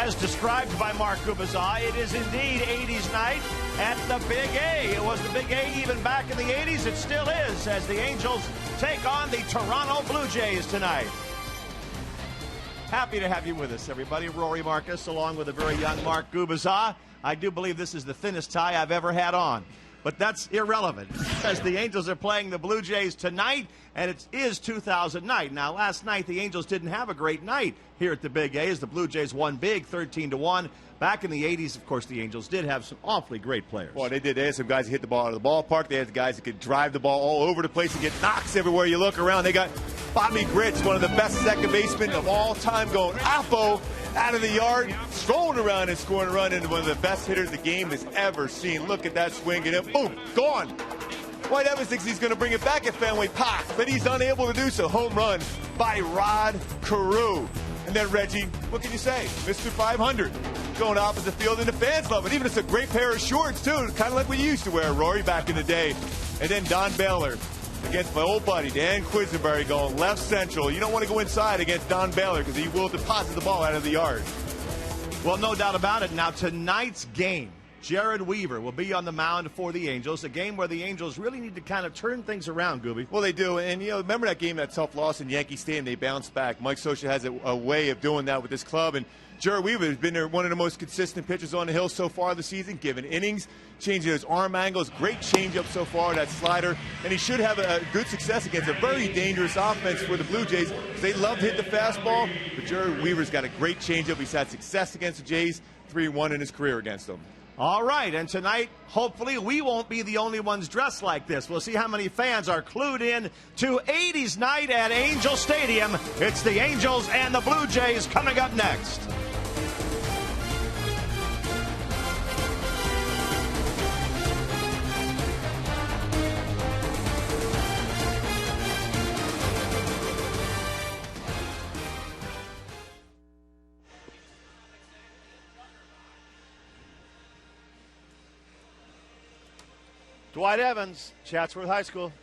as described by Mark Gubazai, it is indeed 80s night at the Big A. It was the Big A even back in the 80s. It still is, as the Angels take on the Toronto Blue Jays tonight. Happy to have you with us, everybody. Rory Marcus, along with a very young Mark Gubazai. I do believe this is the thinnest tie I've ever had on. But that's irrelevant, as the Angels are playing the Blue Jays tonight, and it is 2000 night. Now, last night, the Angels didn't have a great night here at the Big A, as the Blue Jays won big, 13-1. Back in the 80s, of course, the Angels did have some awfully great players. Well, they did. They had some guys who hit the ball out of the ballpark. They had guys that could drive the ball all over the place and get knocks everywhere you look around. They got Bobby Grits, one of the best second basemen of all time, going Apo out of the yard, strolling around and scoring a run into one of the best hitters the game has ever seen. Look at that swing, and then boom, gone. White Evans thinks he's going to bring it back at Fenway Park, but he's unable to do so. Home run by Rod Carew. And then Reggie, what can you say? Mr. 500 going opposite field, and the fans love it. Even it's a great pair of shorts, too, kind of like we used to wear, Rory, back in the day. And then Don Baylor against my old buddy, Dan Quisenberry, going left central. You don't want to go inside against Don Baylor because he will deposit the ball out of the yard. Well, no doubt about it. Now, tonight's game, Jared Weaver will be on the mound for the Angels, a game where the Angels really need to kind of turn things around, Gooby. Well, they do. And, you know, remember that game, that tough loss in Yankee Stadium? They bounced back. Mike Scioscia has a way of doing that with this club. And Jared Weaver has been one of the most consistent pitchers on the hill so far this season, giving innings, changing his arm angles, great changeup so far, that slider. And he should have a good success against a very dangerous offense for the Blue Jays, because they love to hit the fastball. But Jared Weaver's got a great changeup. He's had success against the Jays, 3-1 in his career against them. All right, and tonight, hopefully, we won't be the only ones dressed like this. We'll see how many fans are clued in to 80s night at Angel Stadium. It's the Angels and the Blue Jays coming up next. Dwight Evans, Chatsworth High School.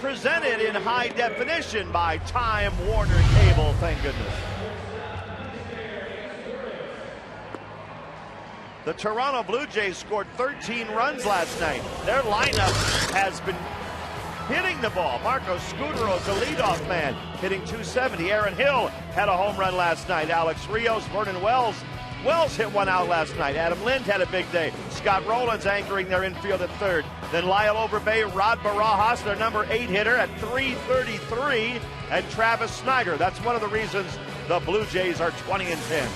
presented in high definition by Time Warner Cable, thank goodness. The Toronto Blue Jays scored 13 runs last night. Their lineup has been hitting the ball. Marco Scutaro is the leadoff man, hitting .270. Aaron Hill had a home run last night. Alex Rios, Vernon Wells. Wells hit one out last night. Adam Lind had a big day. Scott Rowland's anchoring their infield at third. Then Lyle Overbay, Rod Barajas, their number 8 hitter at .333, and Travis Snyder. That's one of the reasons the Blue Jays are 20-10.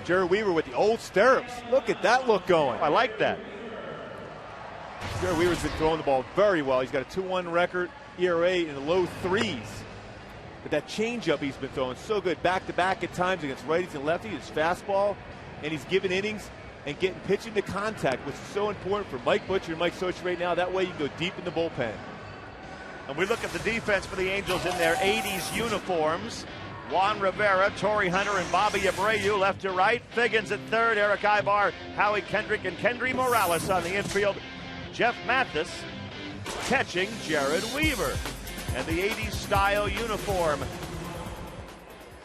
Jared Weaver with the old stirrups. Look at that look going. I like that. Jared Weaver's been throwing the ball very well. He's got a 2-1 record, ERA in the low threes. But that changeup he's been throwing so good, back-to-back at times against righties and lefties, his fastball, and he's giving innings and getting pitch into contact, which is so important for Mike Butcher and Mike Sochi right now. That way you go deep in the bullpen. And we look at the defense for the Angels in their 80s uniforms. Juan Rivera, Torrey Hunter, and Bobby Abreu left to right. Figgins at third, Eric Ibar, Howie Kendrick, and Kendry Morales on the infield. Jeff Mathis catching Jared Weaver. And the 80s style uniform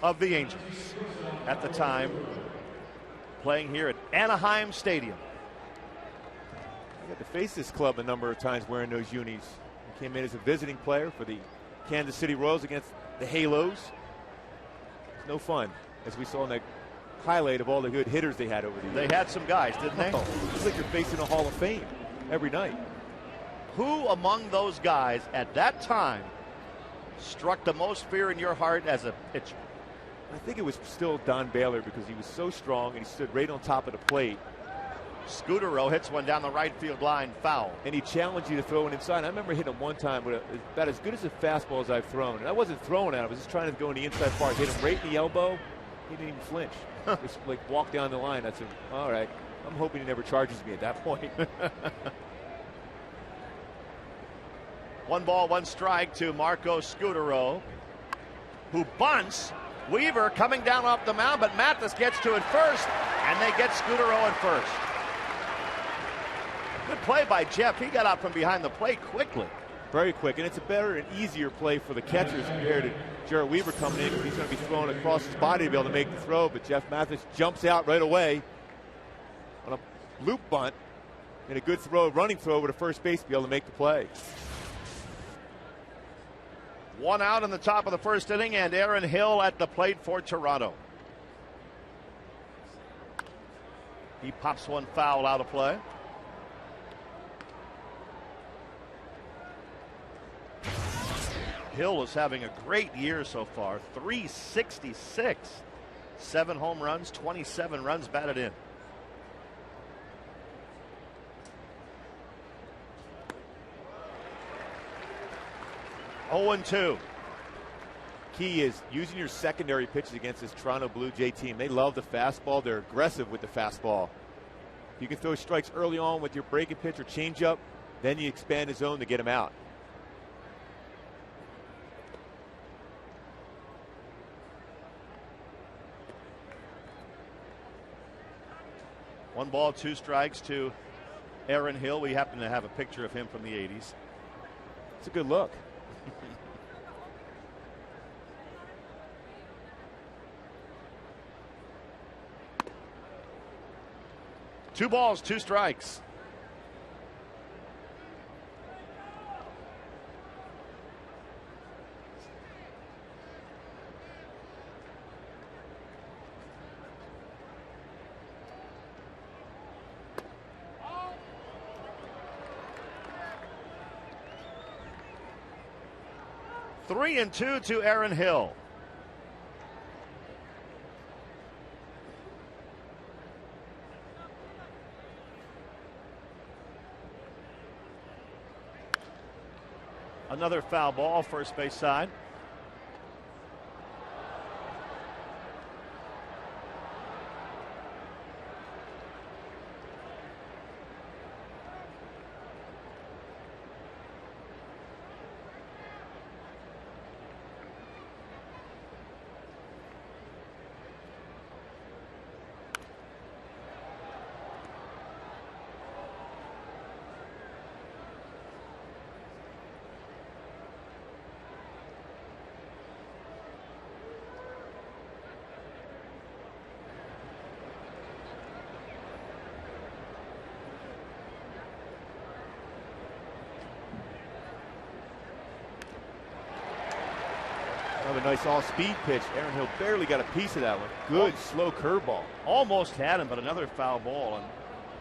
of the Angels at the time playing here at Anaheim Stadium. I got to face this club a number of times wearing those unis. I came in as a visiting player for the Kansas City Royals against the Halos. It's no fun, as we saw in that highlight of all the good hitters they had over the years. They had some guys, didn't they? It's like you're facing a Hall of Fame every night. Who among those guys at that time struck the most fear in your heart as a pitcher? I think it was still Don Baylor because he was so strong and he stood right on top of the plate. Scutaro hits one down the right field line, foul. And he challenged you to throw it inside. I remember hitting him one time with about as good as a fastball as I've thrown. And I wasn't throwing at him. I was just trying to go in the inside part. Hit him right in the elbow. He didn't even flinch. Just like walk down the line. I said, all right. I'm hoping he never charges me at that point. 1 ball, 1 strike to Marco Scutaro, who bunts. Weaver coming down off the mound, but Mathis gets to it first, and they get Scutaro at first. Good play by Jeff. He got out from behind the plate quickly. Very quick, and it's a better and easier play for the catchers compared to Jared Weaver coming in, because he's going to be throwing across his body to be able to make the throw, but Jeff Mathis jumps out right away on a loop bunt and a good throw, running throw over to first base to be able to make the play. 1 out in the top of the first inning, and Aaron Hill at the plate for Toronto. He pops one foul out of play. Hill is having a great year so far. .366. 7 home runs, 27 runs batted in. (0-2). Key is using your secondary pitches against this Toronto Blue Jay team. They love the fastball. They're aggressive with the fastball. You can throw strikes early on with your breaking pitch or changeup, then you expand the zone to get them out. One ball, 2 strikes to Aaron Hill. We happen to have a picture of him from the 80s. It's a good look. 2 balls, 2 strikes. Three and 2 to Aaron Hill. Another foul ball, first base side. Another nice all-speed pitch. Aaron Hill barely got a piece of that one. Good slow curveball. Almost had him, but another foul ball. And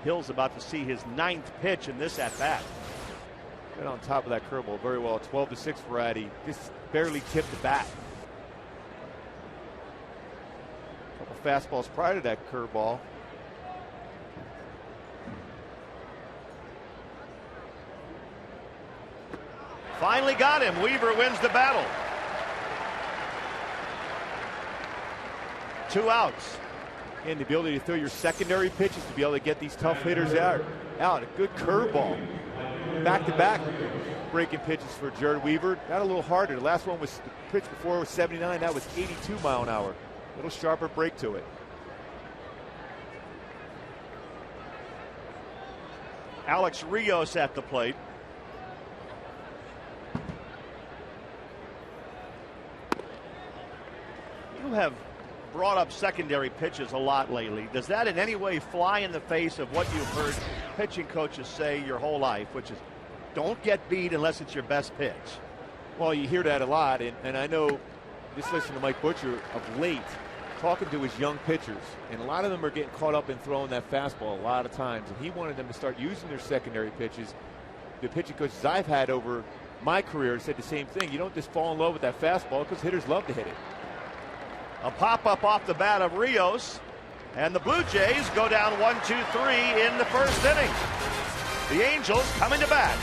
Hill's about to see his 9th pitch in this at-bat. Right on top of that curveball very well. 12-6 variety. Just barely tipped the bat. A couple fastballs prior to that curveball. Finally got him. Weaver wins the battle. 2 outs. And the ability to throw your secondary pitches to be able to get these tough hitters out. A good curveball. Back-to-back breaking pitches for Jared Weaver. Got a little harder. The last one was the pitch before was 79. That was 82 mile an hour. A little sharper break to it. Alex Rios at the plate. You have brought up secondary pitches a lot lately. Does that in any way fly in the face of what you've heard pitching coaches say your whole life, which is don't get beat unless it's your best pitch? Well, you hear that a lot, and I know, just listen to Mike Butcher of late, talking to his young pitchers, and a lot of them are getting caught up in throwing that fastball a lot of times, and he wanted them to start using their secondary pitches. The pitching coaches I've had over my career said the same thing. You don't just fall in love with that fastball because hitters love to hit it. A pop-up off the bat of Rios, and the Blue Jays go down 1-2-3 in the first inning. The Angels coming to bat.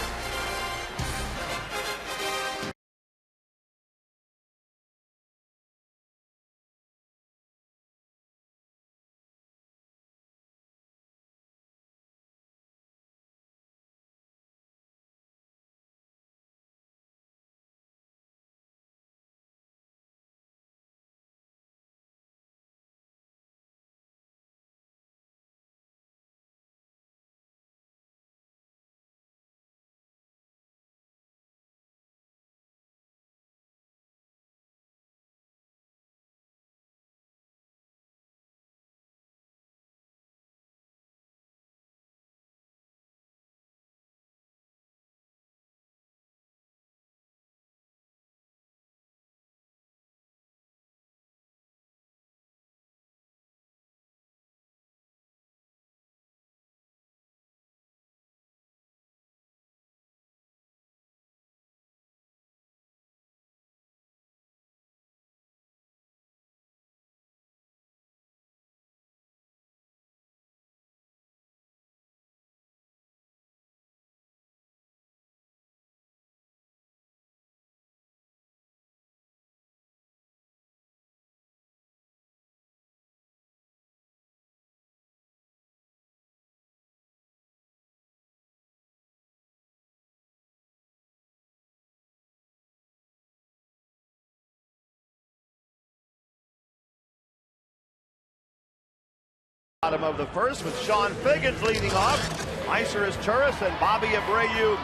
Bottom of the first with Sean Figgins leading off. Meiser is Turris and Bobby Abreu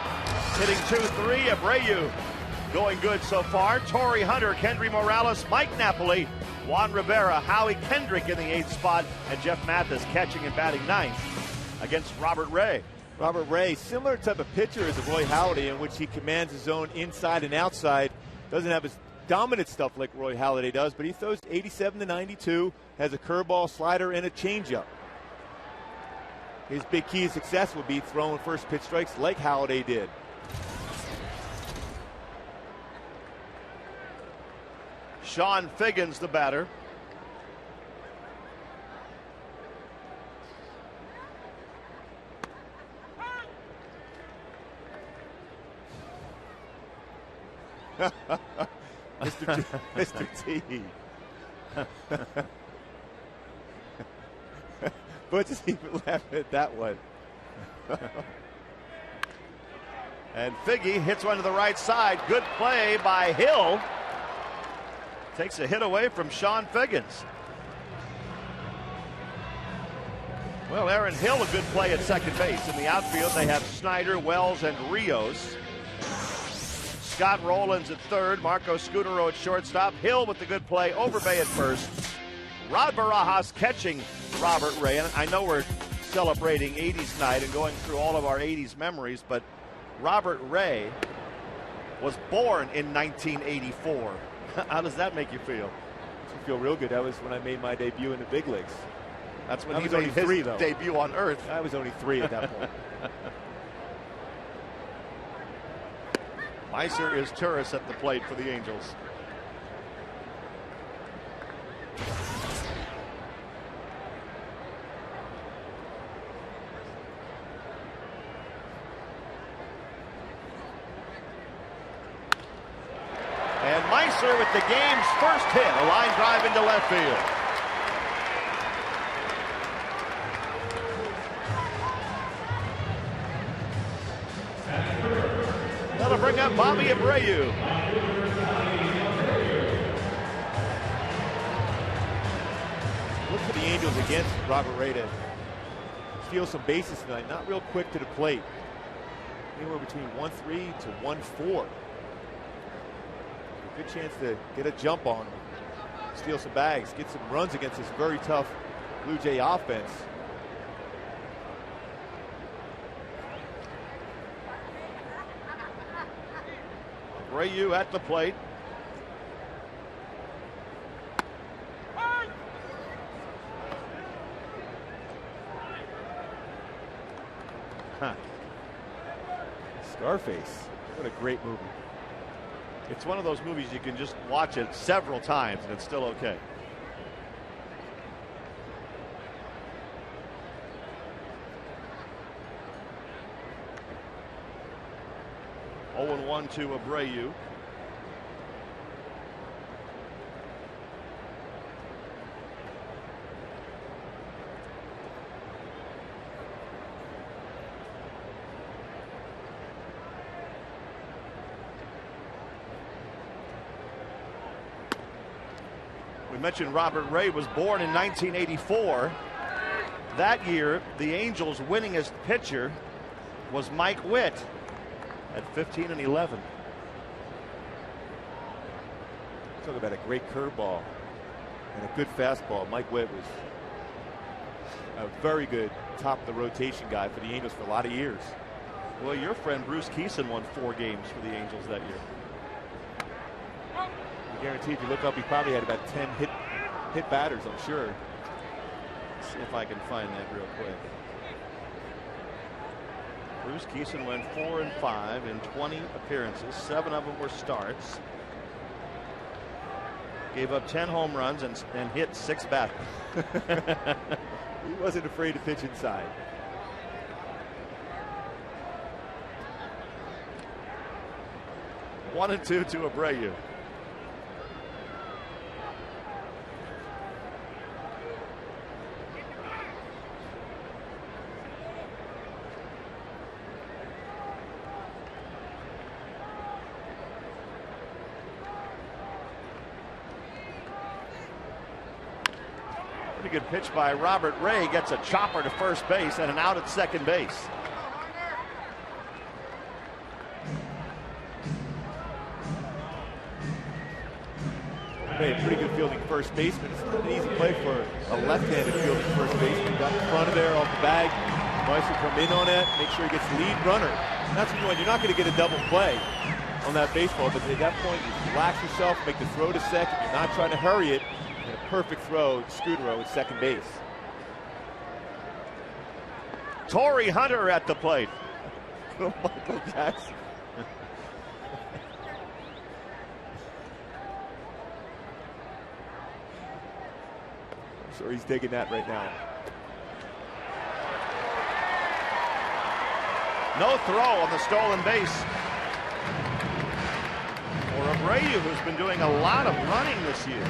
hitting 2-3. Abreu going good so far. Torrey Hunter, Kendry Morales, Mike Napoli, Juan Rivera, Howie Kendrick in the 8th spot, and Jeff Mathis catching and batting 9th against Robert Ray. Robert Ray, similar type of pitcher as Roy Halladay, in which he commands his own inside and outside. Doesn't have his dominant stuff like Roy Halladay does, but he throws 87 to 92, has a curveball, slider, and a changeup. His big key to success would be throwing first pitch strikes like Halladay did. Sean Figgins, the batter. Mr. T. But just even laughing at that one. And Figgy hits one to the right side. Good play by Hill. Takes a hit away from Sean Figgins. Well, Aaron Hill, a good play at second base. In the outfield, they have Snyder, Wells, and Rios. Scott Rowlands at third. Marco Scutero at shortstop. Hill with the good play. Overbay at first. Rod Barajas catching Robert Ray. And I know we're celebrating 80s night and going through all of our 80s memories, but Robert Ray was born in 1984. How does that make you feel? Makes me feel real good. That was when I made my debut in the big leagues. That's when I he was made only his 3, though. debut on Earth. I was only 3 at that point. Meiser is Turris at the plate for the Angels. And Meiser with the game's first hit, a line drive into left field. That'll bring up Bobby Abreu. Look for the Angels against Robert Ray to steal some bases tonight. Not real quick to the plate. Anywhere between 1-3 to 1-4. Good chance to get a jump on them, steal some bags, get some runs against this very tough Blue Jay offense. Abreu at the plate. Scarface. What a great movie. It's one of those movies you can just watch it several times and it's still okay. Oh, 0-1 to Abreu. We mentioned Robert Ray was born in 1984. That year, the Angels' winningest pitcher was Mike Witt at 15-11. Talk about a great curveball and a good fastball. Mike Witt was a very good top of the rotation guy for the Angels for a lot of years. Well, your friend Bruce Keeson won 4 games for the Angels that year. I guarantee if you look up, he probably had about 10 hit batters, I'm sure. Let's see if I can find that real quick. Bruce Keeson went 4-5 in 20 appearances. 7 of them were starts. Gave up 10 home runs and hit 6 batters. He wasn't afraid to pitch inside. One and 2 to Abreu. Pretty good pitch by Robert Ray. Gets a chopper to first base and an out at second base. Ray, a pretty good fielding first baseman. It's not an easy play for a left-handed fielding first baseman. Got in front of there off the bag. Meiser come in on that. Make sure he gets the lead runner. And that's what you want. You're not going to get a double play on that baseball, but at that point, you relax yourself, make the throw to second. You're not trying to hurry it. And a perfect throw, Scudero at second base. Torrey Hunter at the plate. Michael Jackson. I'm sure he's digging that right now. No throw on the stolen base for Abreu, who's been doing a lot of running this year.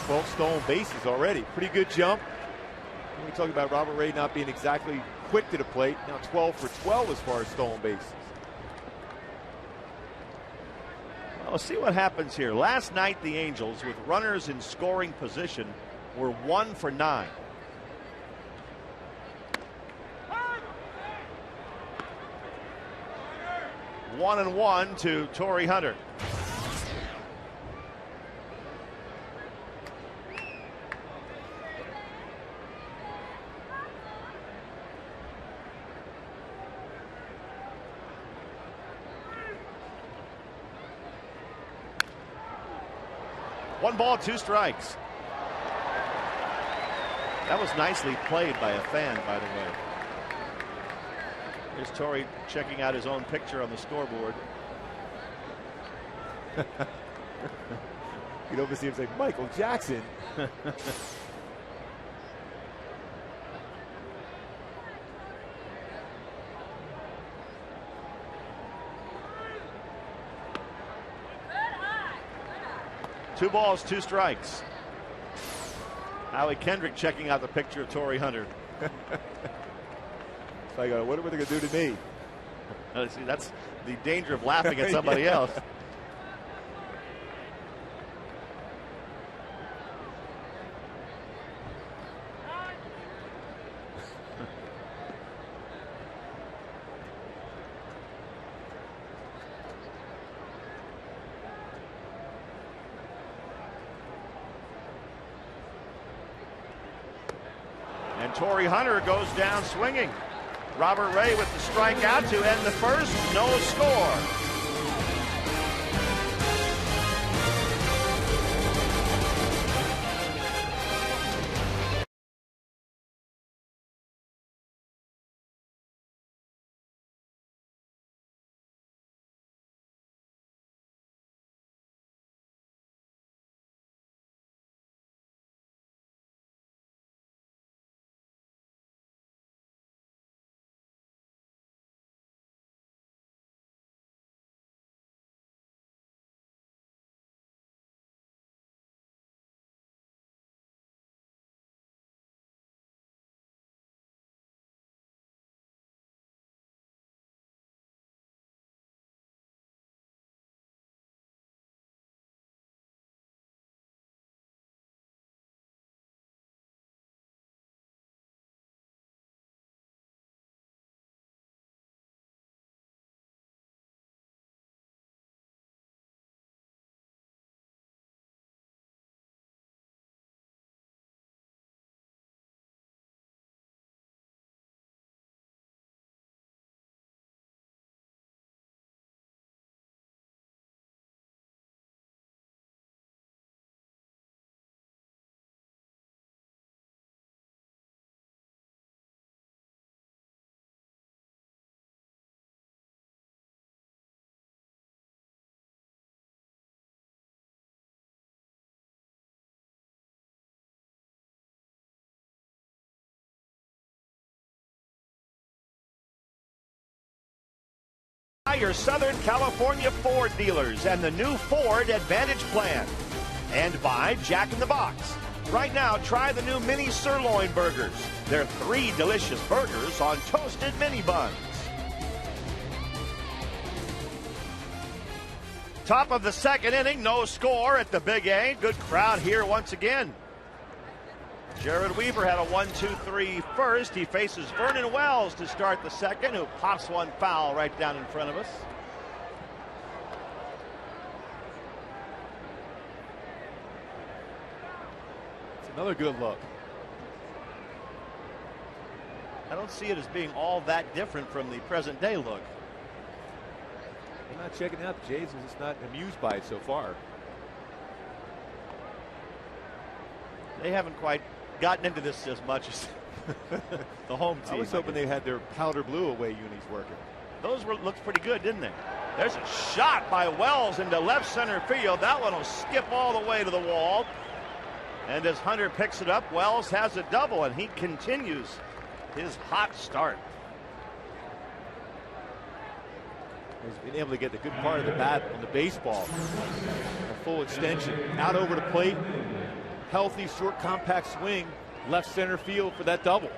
12 stolen bases already. Pretty good jump. When we talk about Robert Ray not being exactly quick to the plate, now 12 for 12 as far as stolen bases. Well, let's see what happens here. Last night, the Angels, with runners in scoring position, were 1 for 9. One and 1 to Torrey Hunter. 1 ball, 2 strikes. That was nicely played by a fan, by the way. Here's Torrey checking out his own picture on the scoreboard. It almost seems like Michael Jackson. Two balls, 2 strikes. Howie Kendrick checking out the picture of Torrey Hunter. So I go, what are they going to do to me? See, that's the danger of laughing at somebody else. And Torrey Hunter goes down swinging. Robert Ray with the strikeout to end the first. No score. Your Southern California Ford dealers and the new Ford Advantage plan. And by Jack in the Box. Right now, try the new mini sirloin burgers. They're 3 delicious burgers on toasted mini buns. Top of the 2nd inning, no score at the Big A. Good crowd here once again. Jared Weaver had a 1-2-3 first. He faces Vernon Wells to start the 2nd, who pops one foul right down in front of us. It's another good look. I don't see it as being all that different from the present day look. I'm not checking out the Jays. I'm just not amused by it so far. They haven't quite gotten into this as much as the home team. I was hoping they had their powder blue away unis working. Those looked pretty good, didn't they? There's a shot by Wells into left center field. That one will skip all the way to the wall. And as Hunter picks it up, Wells has a double, and he continues his hot start. He's been able to get the good part of the bat on the baseball. A full extension. Out over the plate. Healthy, short, compact swing. Left center field for that double.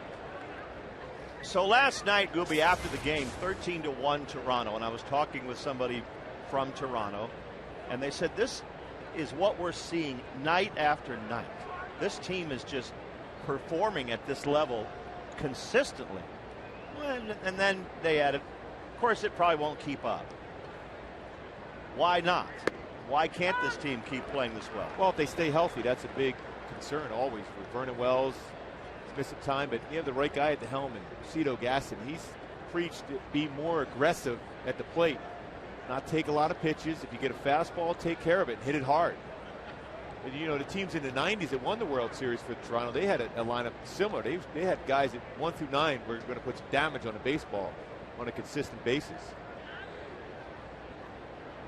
So last night, Gooby, after the game, 13-1 Toronto, and I was talking with somebody from Toronto, and they said this is what we're seeing night after night. This team is just performing at this level consistently. And then they added, of course, it probably won't keep up. Why not? Why can't this team keep playing this well? Well, if they stay healthy, that's a big concern always for Vernon Wells. He's missed some time, but you have the right guy at the helm, and Cito Gaston. He's preached to be more aggressive at the plate, not take a lot of pitches. If you get a fastball, take care of it and hit it hard. And, you know, the teams in the 90s that won the World Series for Toronto, they had a lineup similar. They had guys at 1 through 9 were going to put some damage on a baseball on a consistent basis.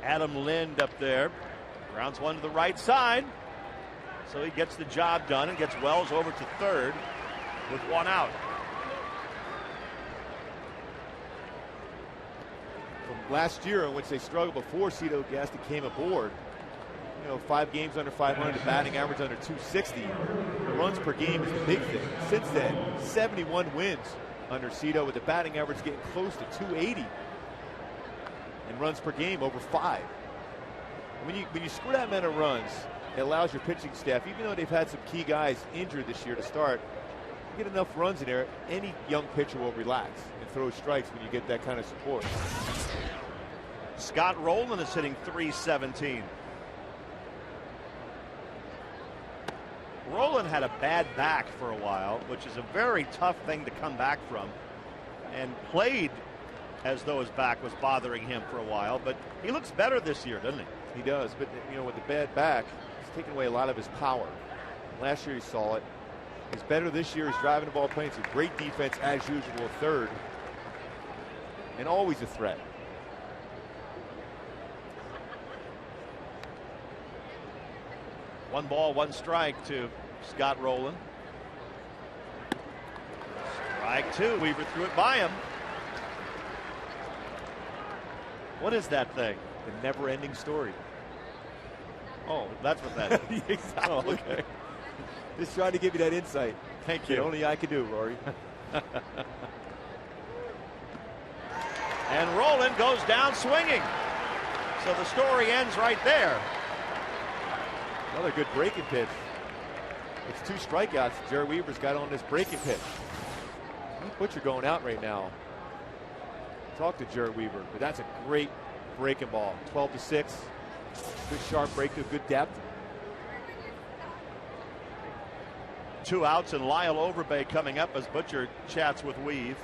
Adam Lind up there. Grounds one to the right side. So he gets the job done and gets Wells over to third with one out. From last year in which they struggled before Cito Gaston came aboard, you know, 5 games under 500, the batting average under 260. The runs per game is the big thing. Since then, 71 wins under Cito, with the batting average getting close to 280. And runs per game over 5. When you score that amount of runs, it allows your pitching staff, even though they've had some key guys injured this year to start, you get enough runs in there, any young pitcher will relax and throw strikes when you get that kind of support. Scott Rowland is hitting .317. Rowland had a bad back for a while, which is a very tough thing to come back from, and played as though his back was bothering him for a while, but he looks better this year, doesn't he? He does, but you know, with the bad back, he's taken away a lot of his power. Last year he saw it. He's better this year. He's driving the ball, playing some great defense as usual, third, and always a threat. One ball, one strike to Scott Rowland. Strike two. Weaver threw it by him. What is that thing? The never-ending story. Oh, that's what that is. Exactly. Oh, okay. Just trying to give you that insight. Thank you. That only I can do, Rory. And Rowland goes down swinging. So the story ends right there. Another good breaking pitch. It's 2 strikeouts Jared Weaver's got on this breaking pitch. Butcher going out right now. Talk to Jared Weaver, but that's a great breaking ball. 12-6. Good sharp breakthrough, good depth. 2 outs and Lyle Overbay coming up as Butcher chats with Weave.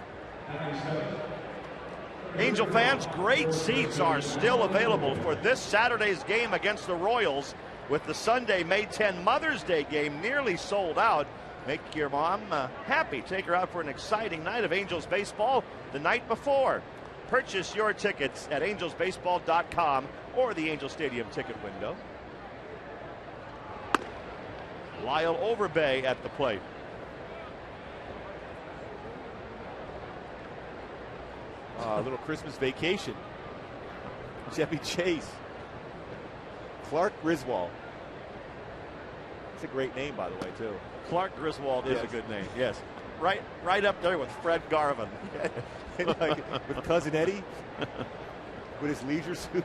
Angel fans, great seats are still available for this Saturday's game against the Royals, with the Sunday, May 10 Mother's Day game nearly sold out. Make your mom happy. Take her out for an exciting night of Angels baseball the night before. Purchase your tickets at angelsbaseball.com or the Angel Stadium ticket window. Lyle Overbay at the plate. A little Christmas vacation. Chevy Chase. Clark Griswold. That's a great name, by the way, too. Clark Griswold is a good name. Yes. Right up there with Fred Garvin. Like, with Cousin Eddie. With his leisure suit.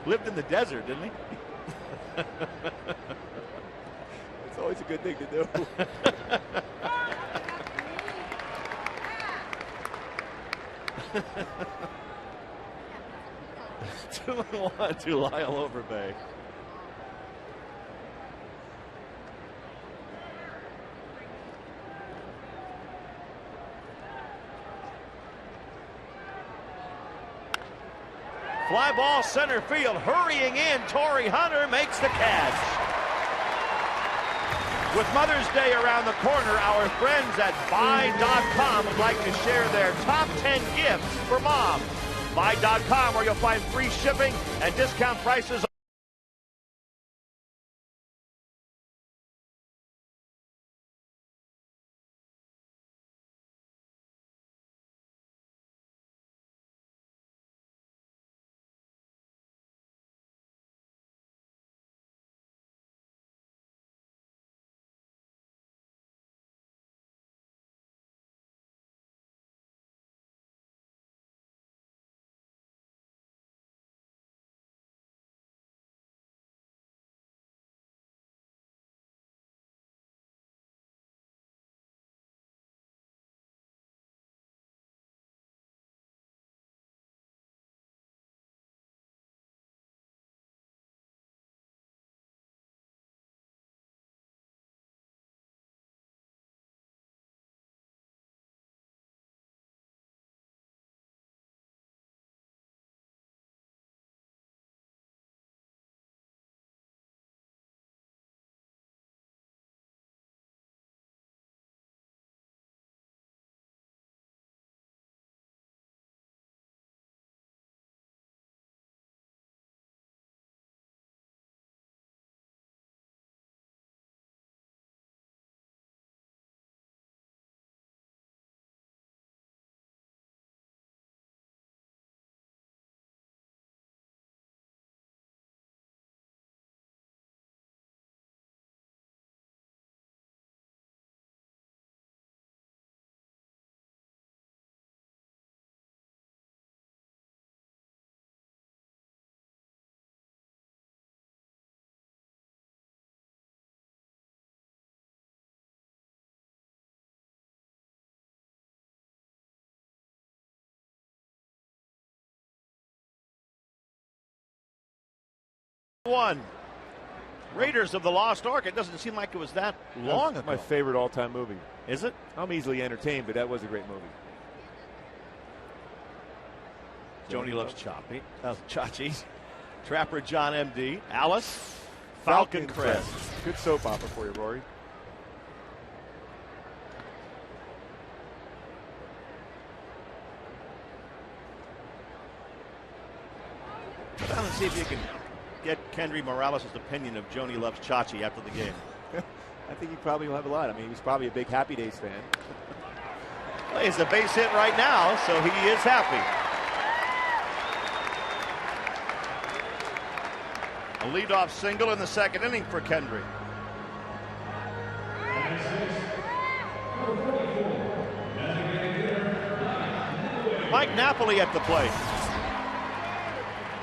Lived in the desert, didn't he? It's always a good thing to do. Two and one to Lyle Overbay. Fly ball center field, hurrying in. Torrey Hunter makes the catch. With Mother's Day around the corner, our friends at Buy.com would like to share their top 10 gifts for mom. Buy.com, where you'll find free shipping and discount prices One. Raiders of the Lost Ark. It doesn't seem like it was that long ago. My favorite all-time movie. Is it? I'm easily entertained, but that was a great movie. Joni loves Chachi. Trapper John M.D. Alice. Falcon Crest. Good soap opera for you, Rory. Go down and see if you can get Kendry Morales' opinion of Joni loves Chachi after the game. I think he probably will have a lot. I mean, he's probably a big Happy Days fan. Well, he's the base hit right now, so he is happy. A leadoff single in the second inning for Kendry. Mike Napoli at the plate.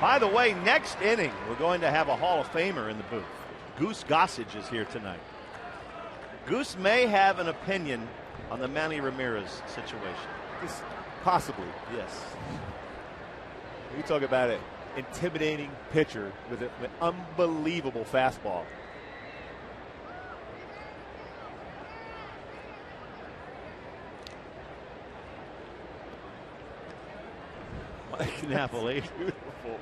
By the way, next inning, we're going to have a Hall of Famer in the booth. Goose Gossage is here tonight. Goose may have an opinion on the Manny Ramirez situation. Possibly. Yes. You talk about an intimidating pitcher with an unbelievable fastball. Mike Napoli. Beautiful.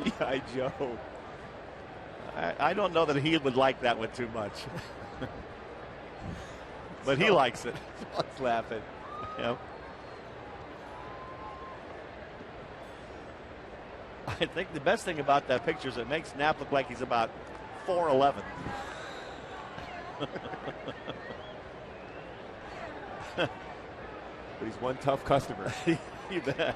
G.I. Joe. I don't know that he would like that one too much. But he likes it. He's laughing. Yep. I think the best thing about that picture is it makes Knapp look like he's about 4'11". But he's one tough customer. You bet.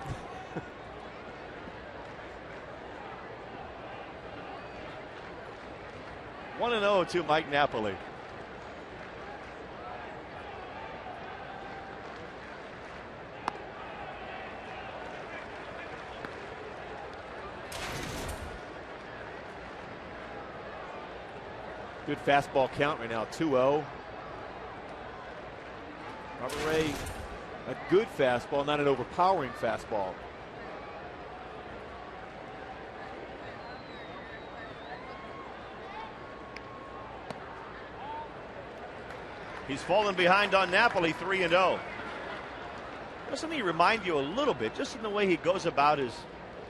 One and 0 to Mike Napoli. Good fastball count right now, 2-0. Robert Ray, a good fastball, not an overpowering fastball. He's fallen behind on Napoli, 3-0. Doesn't he remind you a little bit, just in the way he goes about his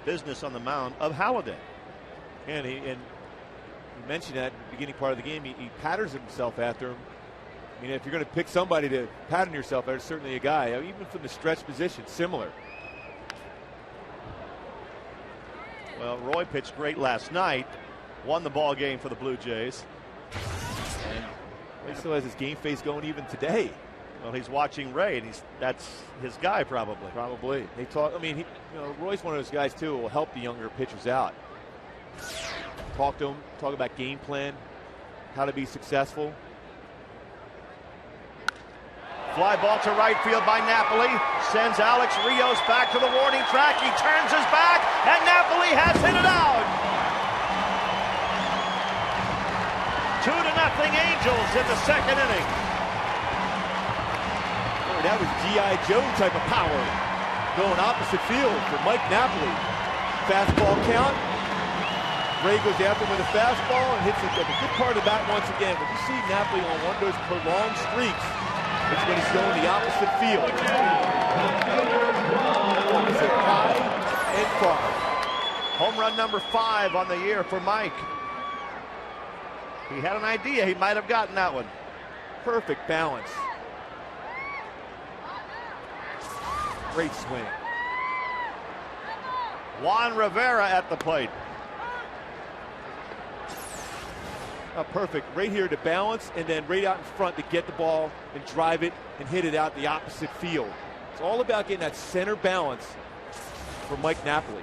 business on the mound, of Halladay? And you mentioned that in the beginning part of the game, he patterns himself after him. I mean, if you're going to pick somebody to pattern yourself, there's certainly a guy, even from the stretch position, similar. Well, Roy pitched great last night, won the ball game for the Blue Jays. He still has his game face going even today. Well, he's watching Ray, and that's his guy probably. Probably. They talk. I mean, Roy's one of those guys too who will help the younger pitchers out. Talk to him. Talk about game plan, how to be successful. Fly ball to right field by Napoli. Sends Alex Rios back to the warning track. He turns his back, and Napoli has hit it out. 2-0 Angels in the second inning. Oh, that was G.I. Joe type of power going opposite field for Mike Napoli. Fastball count. Ray goes after him with a fastball and hits it at the good part of the bat once again. When you see Napoli on one of those prolonged streaks, it's when he's going the opposite field. Opposite high and far. Home run number 5 on the year for Mike. He had an idea. He might have gotten that one. Perfect balance. Great swing. Juan Rivera at the plate. Perfect. Right here to balance and then right out in front to get the ball and drive it and hit it out the opposite field. It's all about getting that center balance for Mike Napoli.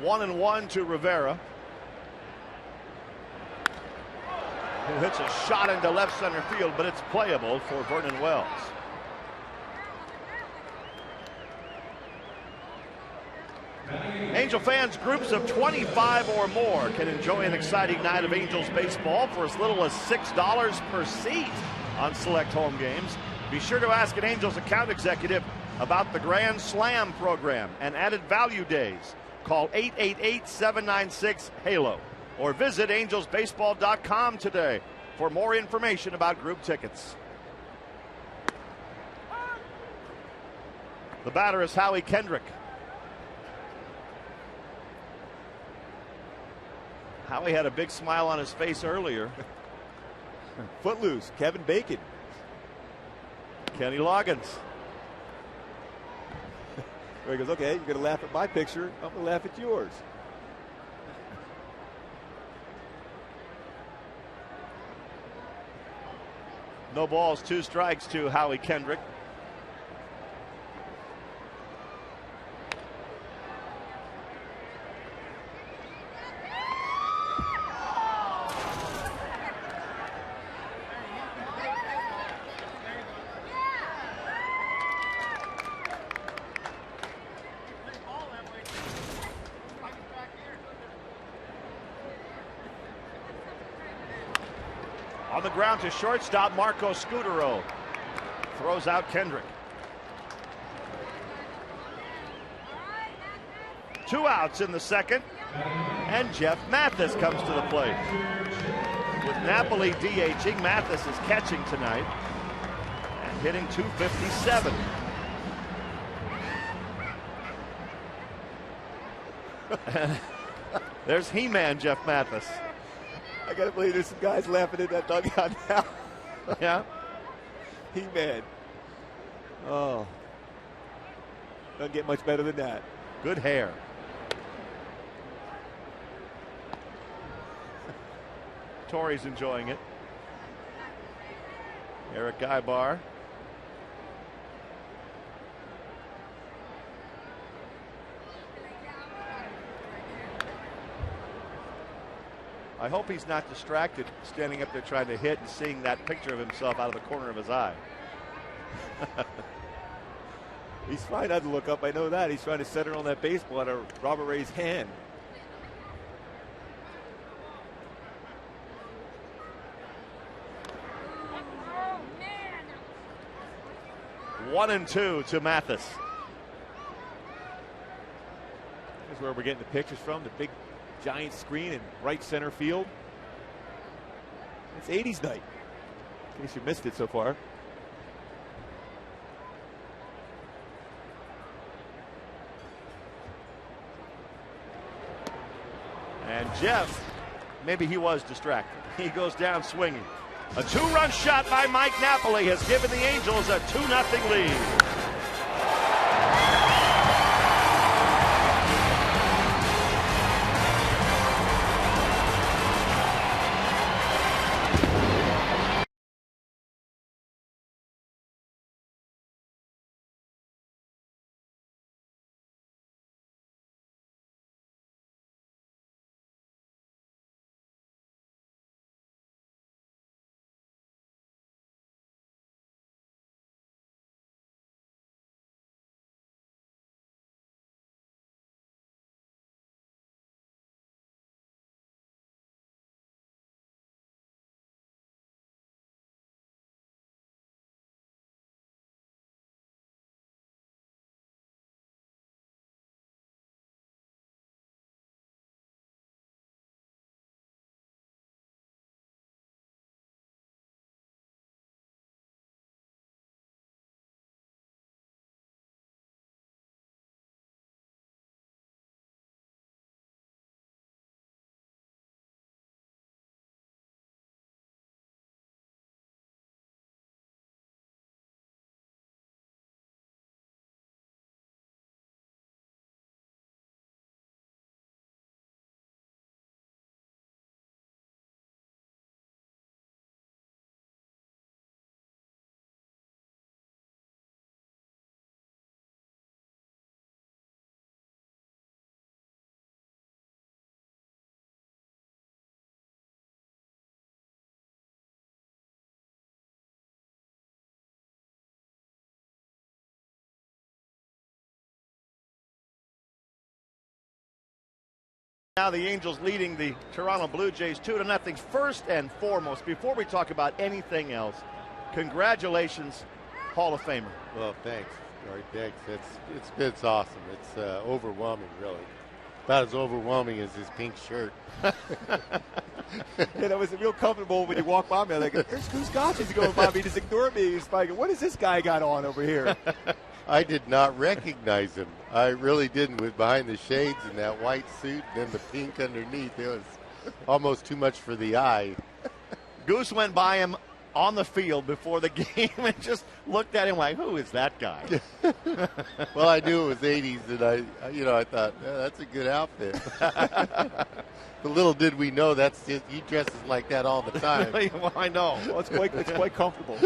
One and 1 to Rivera, who hits a shot into left center field, but it's playable for Vernon Wells. Angel fans, groups of 25 or more can enjoy an exciting night of Angels baseball for as little as $6 per seat on select home games. Be sure to ask an Angels account executive about the Grand Slam program and added value days. Call 888-796-HALO or visit angelsbaseball.com today for more information about group tickets. The batter is Howie Kendrick. Howie had a big smile on his face earlier. Footloose, Kevin Bacon. Kenny Loggins. Where he goes, okay, you're going to laugh at my picture, I'm going to laugh at yours. No balls, 2 strikes to Howie Kendrick. On the ground to shortstop, Marco Scutero throws out Kendrick. 2 outs in the second, and Jeff Mathis comes to the plate. With Napoli DHing, Mathis is catching tonight and hitting .257. There's He-Man Jeff Mathis. I gotta believe there's some guys laughing in that dugout now. Yeah. He-Man. Oh. Doesn't get much better than that. Good hair. Torrey's enjoying it. Eric Guybar. I hope he's not distracted standing up there trying to hit and seeing that picture of himself out of the corner of his eye. He's trying not to look up, I know that. He's trying to center on that baseball out of Robert Ray's hand. Oh, 1-2 to Mathis. Here's where we're getting the pictures from, the big giant screen in right center field. It's 80s night, in case you missed it so far. And Jeff, maybe he was distracted. He goes down swinging. A 2-run shot by Mike Napoli has given the Angels a 2-0 lead. Now the Angels leading the Toronto Blue Jays 2-0. First and foremost, before we talk about anything else, congratulations, Hall of Famer. Well, thanks, Gary. Thanks. It's awesome. It's overwhelming, really. About as overwhelming as his pink shirt. And I was real comfortable when you walk by me. I'm like, there's Goose Goss. He's going by me. Just ignore me. He's like, what has this guy got on over here? I did not recognize him. I really didn't. With behind the shades and that white suit and then the pink underneath, it was almost too much for the eye. Goose went by him on the field before the game and just looked at him like, who is that guy? Well, I knew it was 80s, and I thought, yeah, that's a good outfit. But little did we know he dresses like that all the time. Well, I know. Well, it's quite comfortable.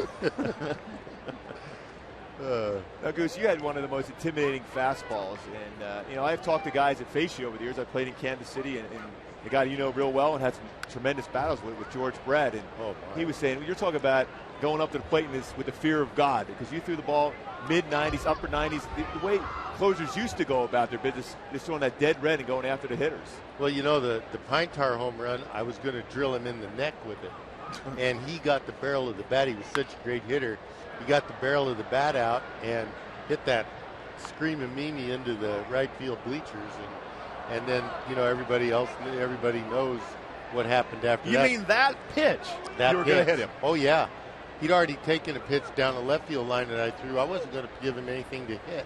Now, Goose, you had one of the most intimidating fastballs, and I've talked to guys that face you over the years. I played in Kansas City, and a guy you know real well and had some tremendous battles with George Brett, and he was saying, you're talking about going up to the plate with the fear of God, because you threw the ball mid-90s, upper 90s, the way closers used to go about their business, just throwing that dead red and going after the hitters. Well, the Pine Tar home run, I was going to drill him in the neck with it, and he got the barrel of the bat. He was such a great hitter. He got the barrel of the bat out and hit that screaming Mimi into the right field bleachers, and then everybody knows what happened after that. You mean that pitch? You were going to hit him? Oh yeah, he'd already taken a pitch down the left field line that I threw. I wasn't going to give him anything to hit.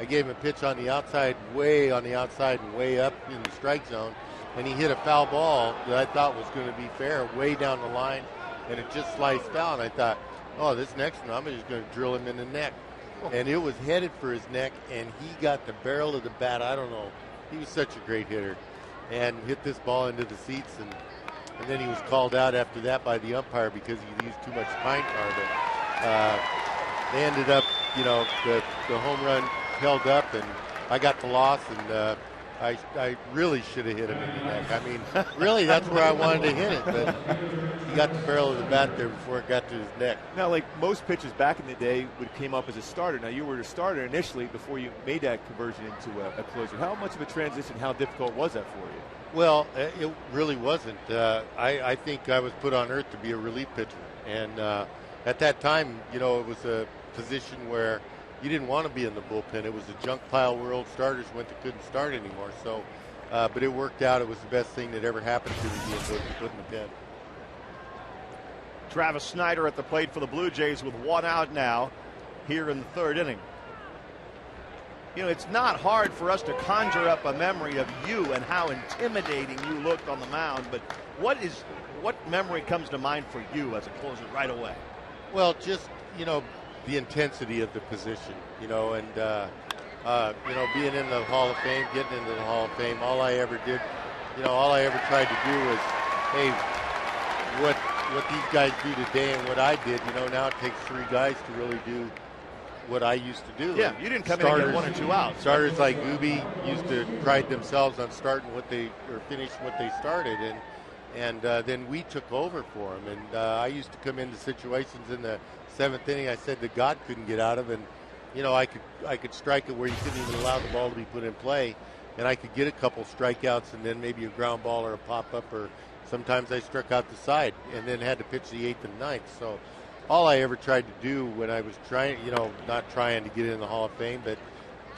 I gave him a pitch on the outside, way on the outside and way up in the strike zone, and he hit a foul ball that I thought was going to be fair, way down the line, and it just sliced foul. And I thought, oh, this next one, I'm just going to drill him in the neck. And it was headed for his neck, and he got the barrel of the bat. I don't know. He was such a great hitter, and hit this ball into the seats, and then he was called out after that by the umpire because he used too much pine tar. But they ended up, the home run held up, and I got the loss, and I really should have hit him in the neck. I mean, really, that's where I wanted to hit it, but he got the barrel of the bat there before it got to his neck. Now, like most pitchers back in the day came up as a starter. Now, you were a starter initially before you made that conversion into a closer. How much of a transition, how difficult was that for you? Well, it really wasn't. I think I was put on earth to be a relief pitcher. And at that time, it was a position where you didn't want to be in the bullpen. It was a junk pile where old starters couldn't start anymore. So, but it worked out. It was the best thing that ever happened to me being put in the pen. Travis Snyder at the plate for the Blue Jays with one out now here in the third inning. It's not hard for us to conjure up a memory of you and how intimidating you looked on the mound, but what memory comes to mind for you as a closer right away? Well, just, the intensity of the position, and being in the Hall of Fame, getting into the Hall of Fame, all I ever tried to do was, hey, what these guys do today and what I did, now it takes three guys to really do what I used to do. Yeah, you didn't come in and get 1 or 2 outs. Starters like Gooby used to pride themselves on starting finishing what they started, and then we took over for them. And I used to come into situations in the 7th inning I said that God couldn't get out of, and I could strike it where you couldn't even allow the ball to be put in play, and I could get a couple strikeouts and then maybe a ground ball or a pop-up, or sometimes I struck out the side and then had to pitch the 8th and 9th. So all I ever tried to do when I was trying, not trying to get in the Hall of Fame, but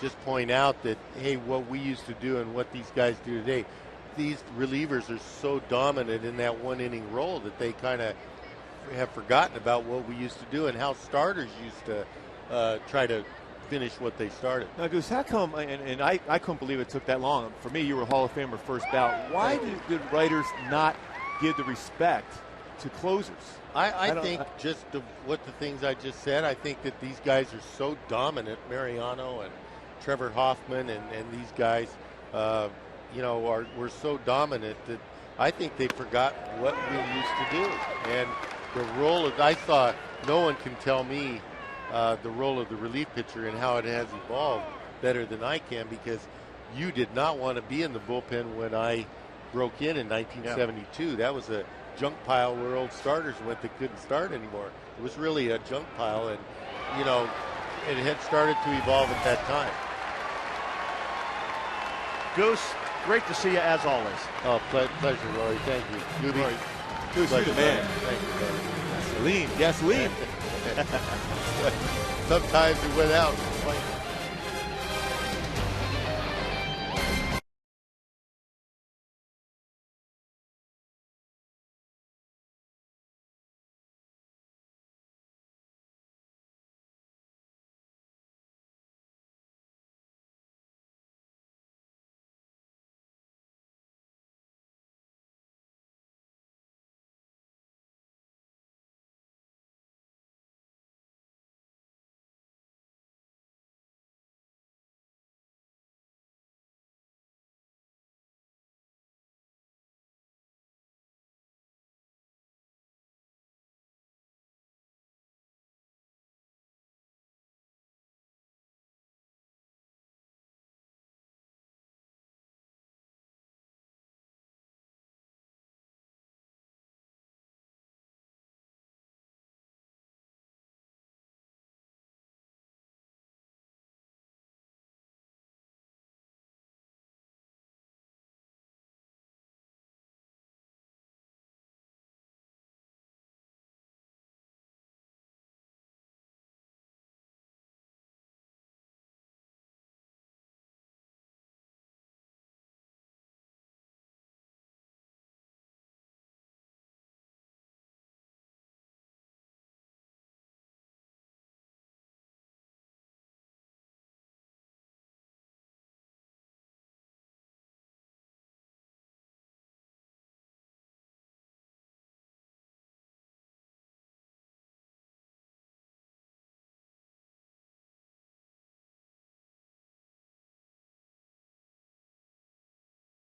just point out that, hey, what we used to do and what these guys do today, these relievers are so dominant in that one-inning role that they kind of have forgotten about what we used to do and how starters used to try to finish what they started. Now, Goose, how come, and I couldn't believe it took that long. For me, you were a Hall of Famer first bout. Why did writers not give the respect to closers? I think just what the things I just said, I think that these guys are so dominant, Mariano and Trevor Hoffman and these guys, were so dominant that I think they forgot what we used to do. And the role I thought no one can tell me the role of the relief pitcher and how it has evolved better than I can, because you did not want to be in the bullpen when I broke in 1972. Yeah. That was a junk pile where old starters went that couldn't start anymore. It was really a junk pile, and it had started to evolve at that time. Goose, great to see you as always. Oh, pleasure, Rory. Thank you. Rory, who's the man? Thank you, brother. Gasoline. Sometimes it went out.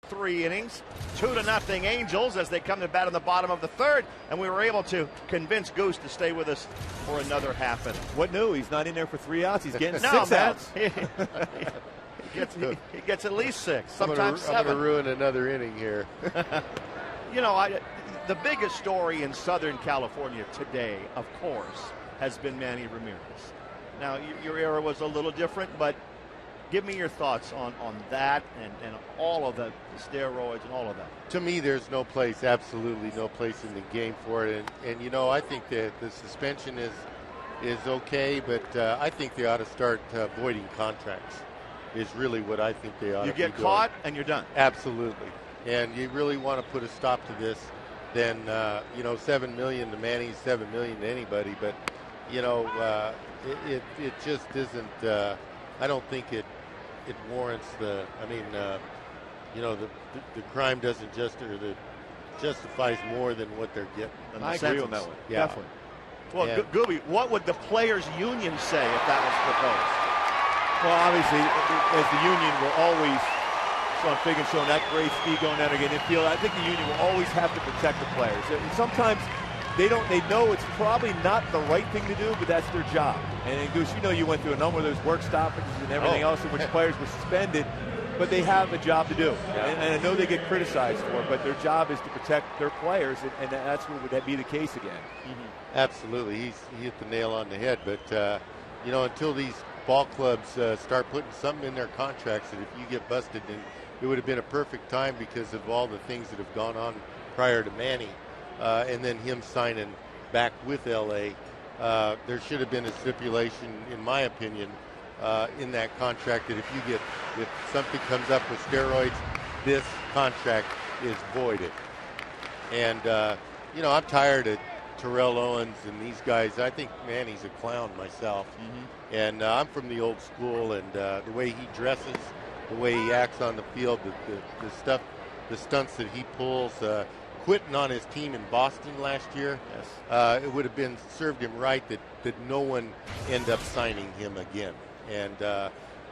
Three innings, 2-0 Angels as they come to bat in the bottom of the third, and we were able to convince Goose to stay with us for another half inning. What new? He's not in there for 3 outs. He's getting No, 6 man. outs. He gets at least 6, sometimes I'm 7. going to ruin another inning here. You know, the biggest story in Southern California today, of course, has been Manny Ramirez. Now, your era was a little different, but give me your thoughts on that and all of the steroids and all of that. To me, there's no place, absolutely no place in the game for it. And you know, I think that the suspension is okay, but I think they ought to start voiding contracts is really what I think they ought to be doing. You get caught and you're done. Absolutely. And you really want to put a stop to this, then, you know, $7 million to Manny, $7 million to anybody. But, you know, it just isn't, I don't think it warrants the, I mean, you know, the crime doesn't justifies more than what they're getting. I agree on that one. Yeah. Definitely. Well, And- Gooby, what would the players' union say if that was proposed? Well, obviously, as the union will always, Sean Figgin showing that great speed going down again infield, I think the union will always have to protect the players. And sometimes they know it's probably not the right thing to do, but that's their job. And Goose, you know, you went through a number of those work stoppages and everything else in which players were suspended, but they have a job to do. And I know they get criticized for it, but their job is to protect their players, and that's what would be the case again. Mm-hmm. Absolutely. He hit the nail on the head. But, you know, until these ball clubs start putting something in their contracts that if you get busted, then it would have been a perfect time because of all the things that have gone on prior to Manny. And then him signing back with L.A., there should have been a stipulation, in my opinion, in that contract that if something comes up with steroids, this contract is voided. And, you know, I'm tired of Terrell Owens and these guys. I think Manny's a clown myself. Mm-hmm. And I'm from the old school, and the way he dresses, the way he acts on the field, the stunts that he pulls, quitting on his team in Boston last year, it would have been served him right that no one end up signing him again. And,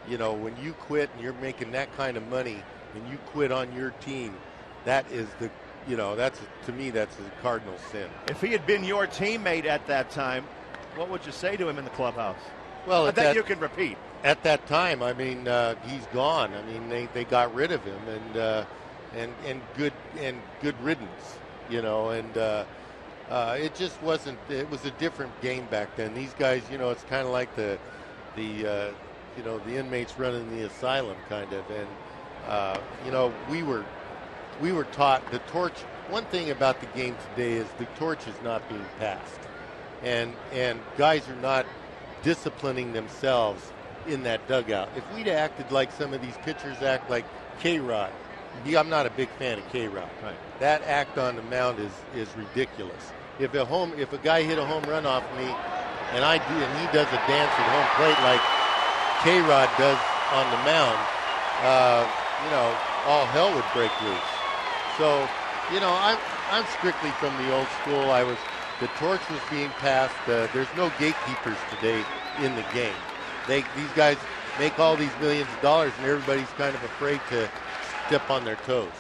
you know, when you quit and you're making that kind of money and you quit on your team, that is to me, that's a cardinal sin. If he had been your teammate at that time, what would you say to him in the clubhouse? Well, I think you can repeat. At that time, I mean, he's gone. I mean, they got rid of him, and good riddance, you know. And it just wasn't. It was a different game back then. These guys, you know, it's kind of like the inmates running the asylum, kind of. And You know, we were taught the torch. One thing about the game today is the torch is not being passed, and guys are not disciplining themselves in that dugout. If we'd acted like some of these pitchers act, like K-Rod, I'm not a big fan of K-Rod. Right. That act on the mound is ridiculous. If a guy hit a home run off me, and he does a dance at home plate like K-Rod does on the mound, you know, all hell would break loose. So, you know, I'm strictly from the old school. The torch was being passed. There's no gatekeepers today in the game. These guys make all these millions of dollars, and everybody's kind of afraid to step on their toes.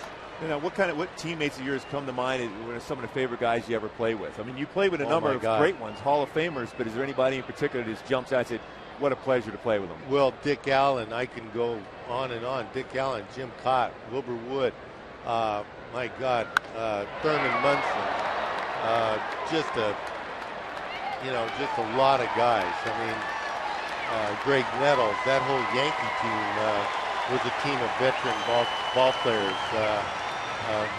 You know, what teammates of yours come to mind as some of the favorite guys you ever play with? I mean, you played with a number of great ones, Hall of Famers, but is there anybody in particular that just jumps out and said, what a pleasure to play with them? Well, Dick Allen, I can go on and on. Dick Allen, Jim Cott, Wilbur Wood, my God, Thurman Munson, just a lot of guys. I mean, Greg Nettles, that whole Yankee team was a team of veteran ball players,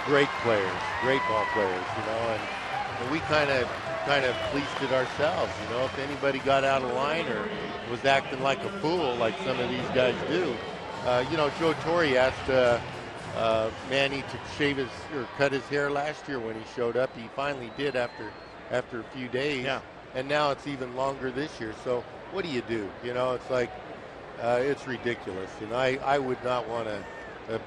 great ball players, you know, and we kind of fleeced it ourselves, you know. If anybody got out of line or was acting like a fool, like some of these guys do, you know, Joe Torre asked Manny to cut his hair last year when he showed up. He finally did after a few days, and now it's even longer this year. So what do? You know, it's like it's ridiculous, and I would not want to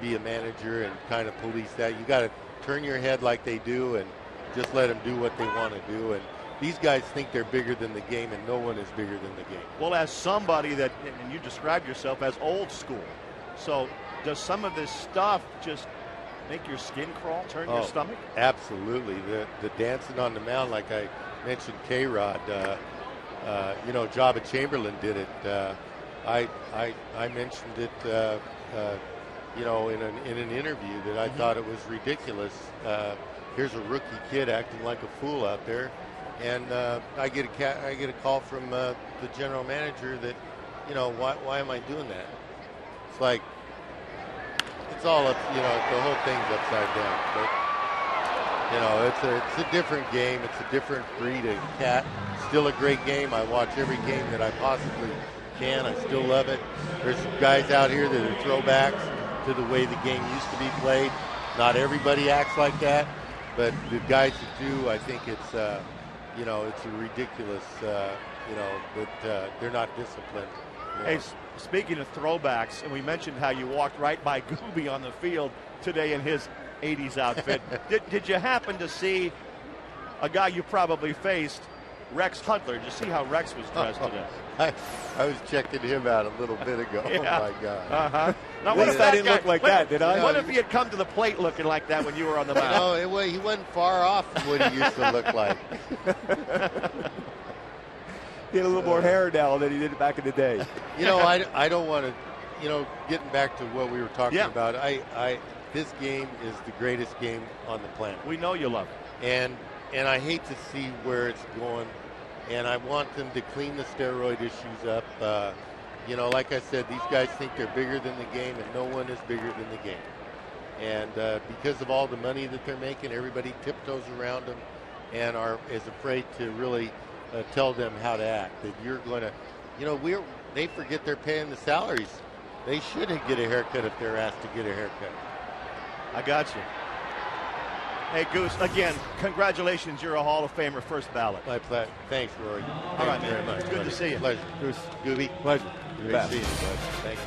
be a manager and kind of police that. You got to turn your head like they do and just let them do what they want to do. And these guys think they're bigger than the game, and no one is bigger than the game. Well, as somebody and you described yourself as old school, so does some of this stuff just make your skin crawl, turn your stomach? Absolutely. The dancing on the mound, like I mentioned, K-Rod, you know, Jabba Chamberlain did it. I mentioned it, you know, in an interview that I thought it was ridiculous. Here's a rookie kid acting like a fool out there, and I get a call from the general manager that, you know, why am I doing that? It's like it's all up, you know, the whole thing's upside down. But you know, it's a different game. It's a different breed of cat. Still a great game. I watch every game that I possibly can. I still love it. There's some guys out here that are throwbacks to the way the game used to be played. Not everybody acts like that, but the guys that do, I think it's, you know, it's a ridiculous, you know, but they're not disciplined. Hey, speaking of throwbacks, and we mentioned how you walked right by Gooby on the field today in his 80s outfit. Did you happen to see a guy you probably faced, Rex Hudler? Did you see how Rex was dressed today? I was checking him out a little bit ago. Yeah. Oh, my God. Uh-huh. Now, At least I didn't look like that, did I? What if he had come to the plate looking like that when you were on the mound? No, he wasn't far off from what he used to look like. He had a little more hair now than he did back in the day. You know, I don't want to, you know, getting back to what we were talking about, this game is the greatest game on the planet. We know you love it. And I hate to see where it's going, and I want them to clean the steroid issues up. You know, like I said, these guys think they're bigger than the game, and no one is bigger than the game. And because of all the money that they're making, everybody tiptoes around them and is afraid to really tell them how to act. That you're going to, you know, they forget they're paying the salaries. They shouldn't get a haircut if they're asked to get a haircut. I got you. Hey, Goose, again, congratulations. You're a Hall of Famer, first ballot. Thanks, Rory. All right, Thank you very much. Good to see you. Pleasure. Goose, Gooby. pleasure. Great to see you, bud. Thank you.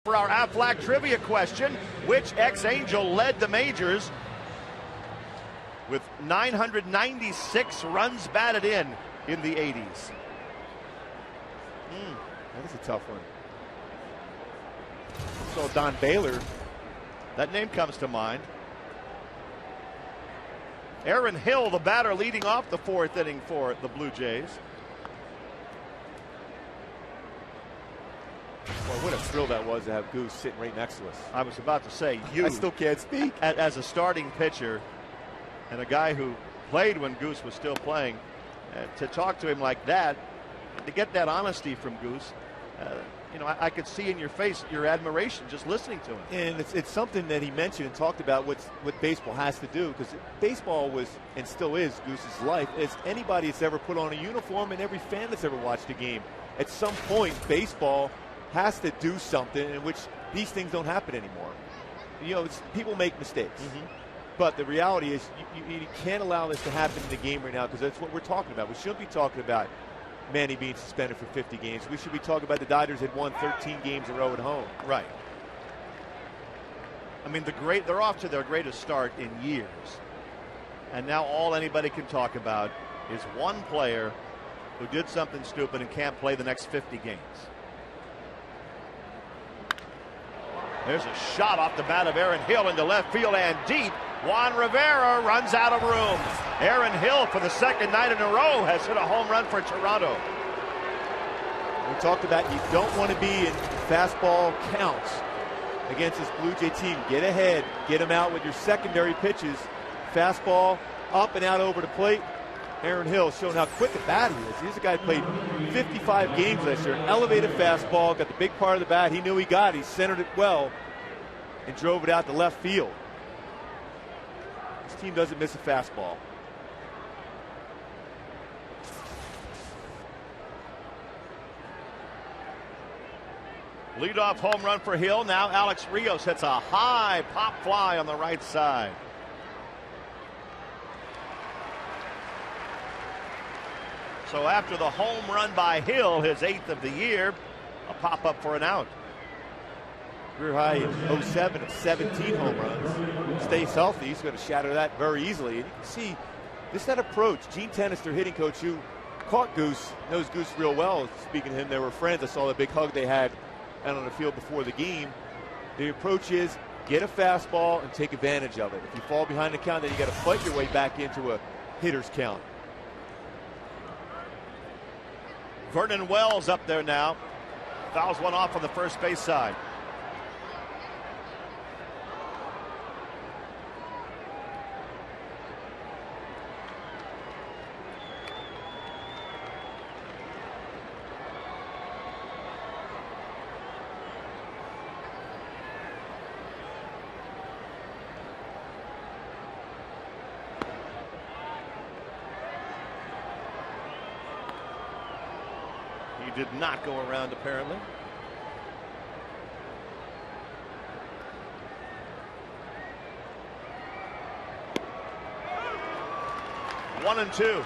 For our Aflac trivia question, which ex-Angel led the majors with 996 runs batted in the 80s? That is a tough one. So Don Baylor. That name comes to mind. Aaron Hill, the batter, leading off the 4th inning for the Blue Jays. Boy, what a thrill that was to have Goose sitting right next to us. I was about to say, I still can't speak. As a starting pitcher and a guy who played when Goose was still playing, to talk to him like that, to get that honesty from Goose, you know, I could see in your face your admiration just listening to him. And it's something that he mentioned and talked about what baseball has to do, because baseball was and still is Goose's life. As anybody that's ever put on a uniform and every fan that's ever watched a game, at some point baseball has to do something in which these things don't happen anymore. You know, people make mistakes. But the reality is you can't allow this to happen in the game right now, because that's what we're talking about. We shouldn't be talking about Manny being suspended for 50 games. We should be talking about the Dodgers had won 13 games in a row at home. Right. I mean, they're off to their greatest start in years. And now all anybody can talk about is one player who did something stupid and can't play the next 50 games. There's a shot off the bat of Aaron Hill into left field and deep. Juan Rivera runs out of room. Aaron Hill, for the second night in a row, has hit a home run for Toronto. We talked about you don't want to be in fastball counts against this Blue Jay team. Get ahead, get them out with your secondary pitches. Fastball up and out over the plate. Aaron Hill showing how quick a bat he is. He's a guy who played 55 games last year. Elevated fastball, got the big part of the bat. He knew he got it. He centered it well and drove it out to left field. This team doesn't miss a fastball. Leadoff home run for Hill. Now Alex Rios hits a high pop fly on the right side. So after the home run by Hill, his 8th of the year, a pop-up for an out. Career high in 07 of 17 home runs. Stays healthy, he's going to shatter that very easily. And you can see this that approach. Gene Tennis, their hitting coach, who caught Goose, knows Goose real well. Speaking to him, they were friends. I saw the big hug they had out on the field before the game. The approach is get a fastball and take advantage of it. If you fall behind the count, then you got to fight your way back into a hitter's count. Vernon Wells up there now. Fouls one off on the first base side. He did not go around, apparently. One and two.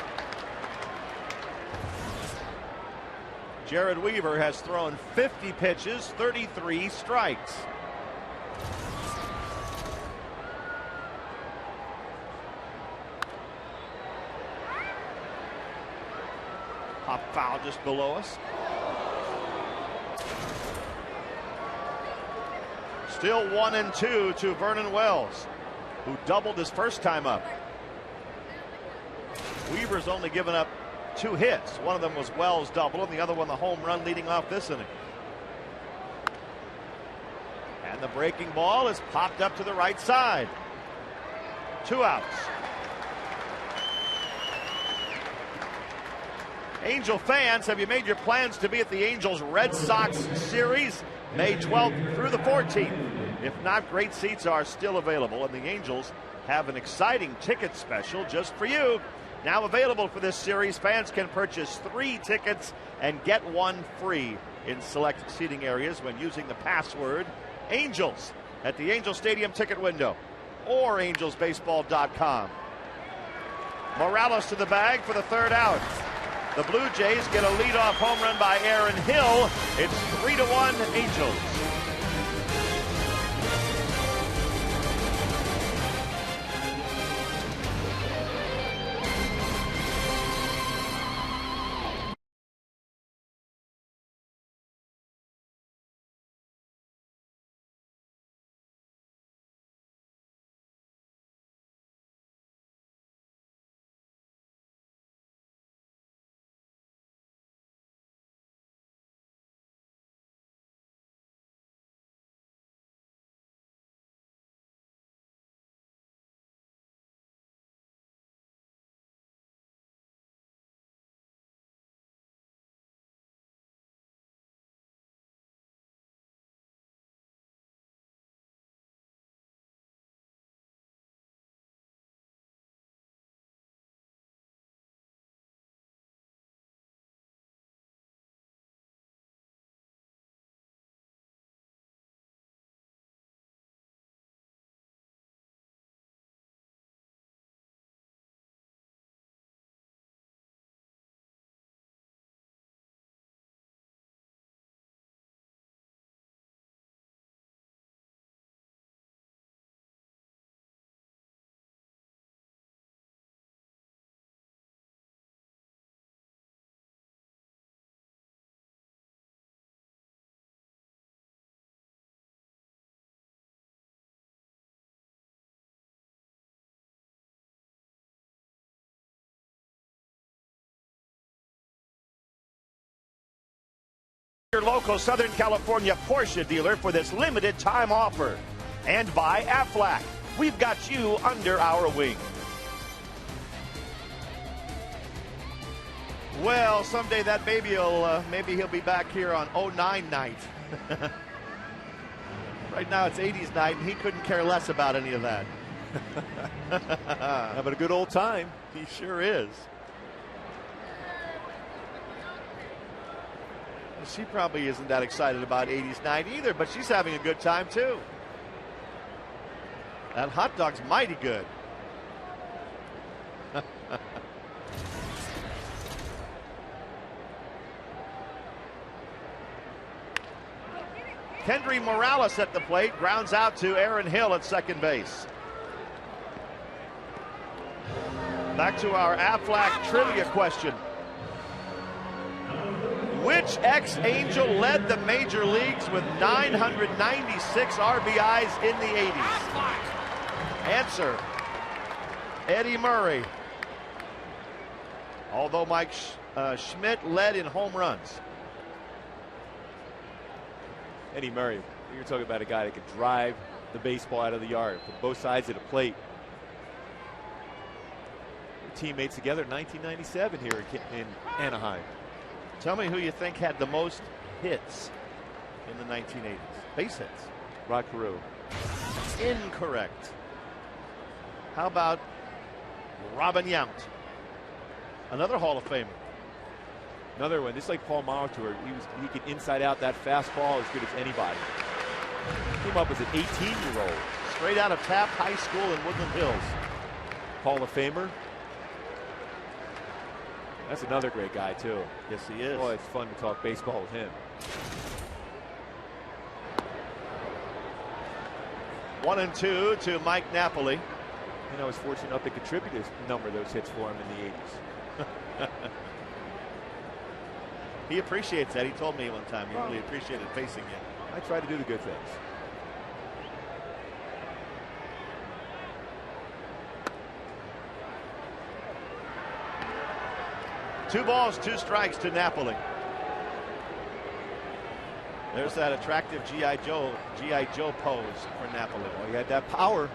Jared Weaver has thrown 50 pitches, 33 strikes. Pop foul just below us. Still 1 and 2 to Vernon Wells, who doubled his first time up. Weaver's only given up 2 hits. One of them was Wells' double, and the other one the home run leading off this inning. And the breaking ball is popped up to the right side. 2 outs. Angel fans, have you made your plans to be at the Angels Red Sox series May 12th through the 14th? If not, great seats are still available, and the Angels have an exciting ticket special just for you. Now available for this series, fans can purchase 3 tickets and get 1 free in select seating areas when using the password ANGELS at the Angel Stadium ticket window or angelsbaseball.com. Morales to the bag for the 3rd out. The Blue Jays get a leadoff home run by Aaron Hill. It's 3-1 Angels. Your local Southern California Porsche dealer for this limited time offer. And by Aflac. We've got you under our wing. Well, someday that baby will, maybe he'll be back here on 09 night. Right now it's 80s night, and he couldn't care less about any of that. Having a good old time. He sure is. She probably isn't that excited about 80s night either, but she's having a good time too. That hot dog's mighty good. Kendry Morales at the plate, grounds out to Aaron Hill at second base. Back to our Aflac trivia question. Which ex-Angel led the major leagues with 996 RBIs in the 80s? Answer, Eddie Murray. Although Mike Schmidt led in home runs. Eddie Murray, you're talking about a guy that could drive the baseball out of the yard from both sides of the plate. Teammates together in 1997 here in Anaheim. Tell me who you think had the most hits in the 1980s. Base hits. Rod Carew. Incorrect. How about Robin Yount? Another Hall of Famer. Another one, just like Paul Molitor, he could inside out that fastball as good as anybody. Came up as an 18-year-old. Straight out of Taft High School in Woodland Hills. Hall of Famer. That's another great guy, too. Yes, he is. Boy, it's fun to talk baseball with him. 1-2 to Mike Napoli. And I was fortunate enough to contribute a number of those hits for him in the 80s. He appreciates that. He told me one time he really appreciated facing you. I try to do the good things. Two balls, two strikes to Napoli. There's that attractive G.I. Joe pose for Napoli. Oh, he had that power.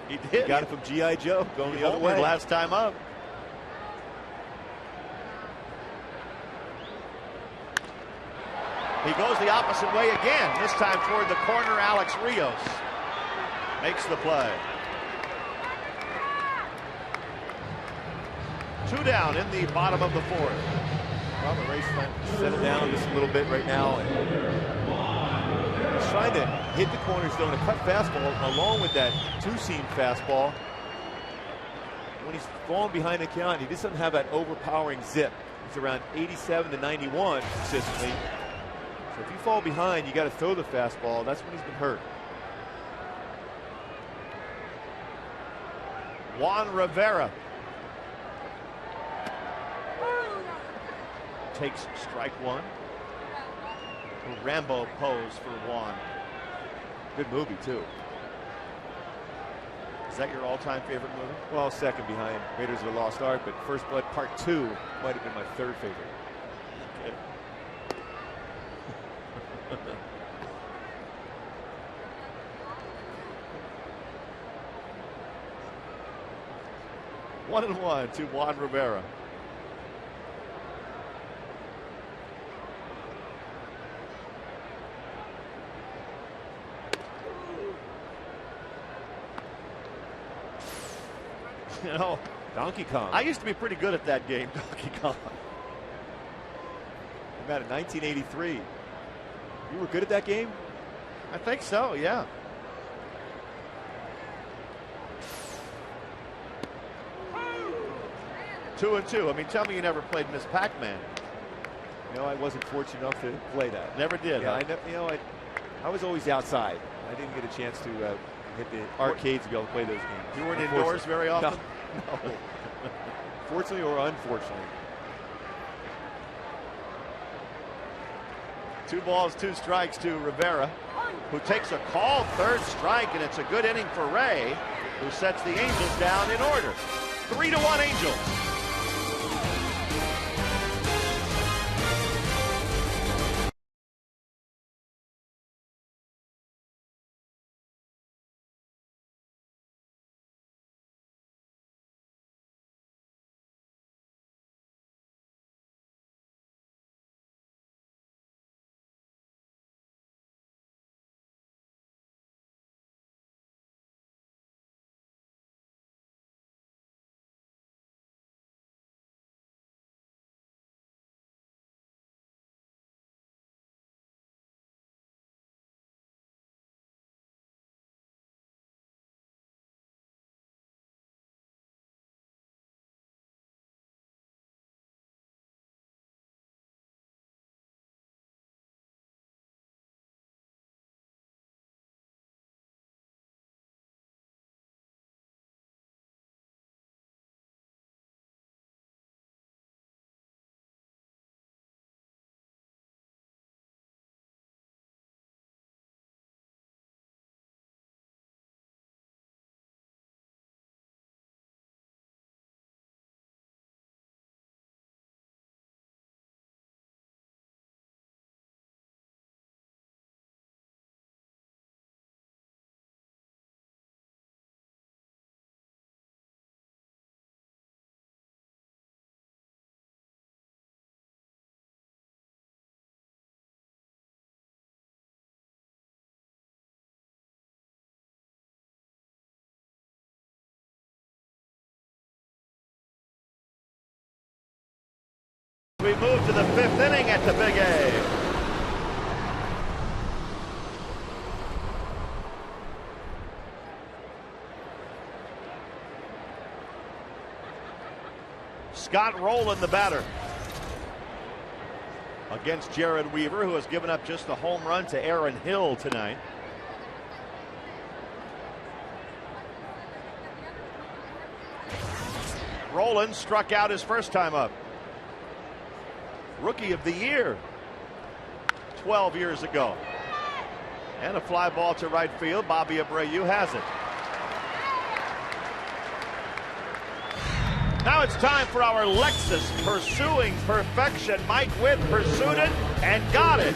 He did. He got it from G.I. Joe going the other way. Last time up. He goes the opposite way again, this time toward the corner. Alex Rios makes the play. 2 down in the bottom of the fourth. Robert Ray's trying to settle down just a little bit right now. And he's trying to hit the corner zone, a cut fastball along with that two-seam fastball. When he's falling behind the count, he just doesn't have that overpowering zip. It's around 87 to 91 consistently. So if you fall behind, you got to throw the fastball. That's when he's been hurt. Juan Rivera takes strike one. A Rambo pose for Juan. Good movie, too. Is that your all-time favorite movie? Well, second behind Raiders of the Lost Ark, but First Blood Part 2 might have been my third favorite. Okay. 1-1 to Juan Rivera. You know, Donkey Kong. I used to be pretty good at that game, Donkey Kong. About in 1983. You were good at that game? I think so, yeah. Two and two. I mean, tell me you never played Miss Pac-Man. You know, I wasn't fortunate enough to play that. Never did. Yeah, Huh? I was always outside. I didn't get a chance to hit the arcades to be able to play those games. You weren't indoors very often? No. Fortunately or unfortunately. 2 balls, 2 strikes to Rivera, who takes a called third strike, and it's a good inning for Ray, who sets the Angels down in order. 3-1 Angels. We move to the 5th inning at the Big A. Scott Rowland, the batter, against Jared Weaver, who has given up just a home run to Aaron Hill tonight. Rowland struck out his first time up. Rookie of the Year 12 years ago. And a fly ball to right field. Bobby Abreu has it. Now it's time for our Lexus Pursuing Perfection. Mike Witt pursued it and got it.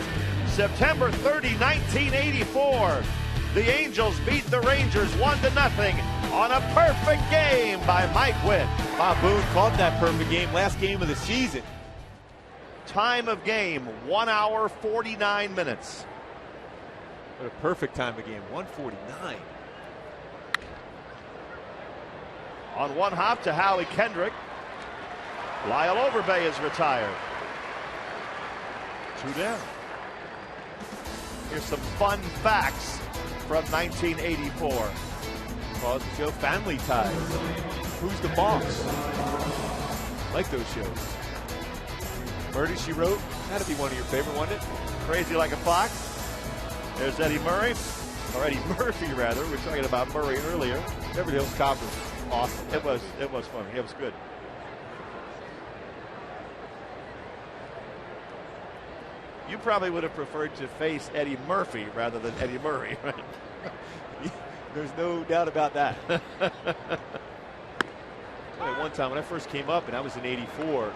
September 30, 1984. The Angels beat the Rangers 1-0 on a perfect game by Mike Witt. Bob Boone caught that perfect game, last game of the season. Time of game, 1 hour, 49 minutes. What a perfect time of game, 1:49. On one hop to Howie Kendrick. Lyle Overbay is retired. 2 down. Here's some fun facts from 1984. Calls the show Family Ties. Who's the Boss? Like those shows. Murder, She Wrote. That'd be one of your favorite, wouldn't it? Crazy Like a Fox. There's Eddie Murray, or Eddie Murphy rather. We were talking about Murray earlier. Beverly Hills Cop was awesome. It was funny. It was good. You probably would have preferred to face Eddie Murphy rather than Eddie Murray, right? There's no doubt about that. At one time when I first came up, and I was in '84,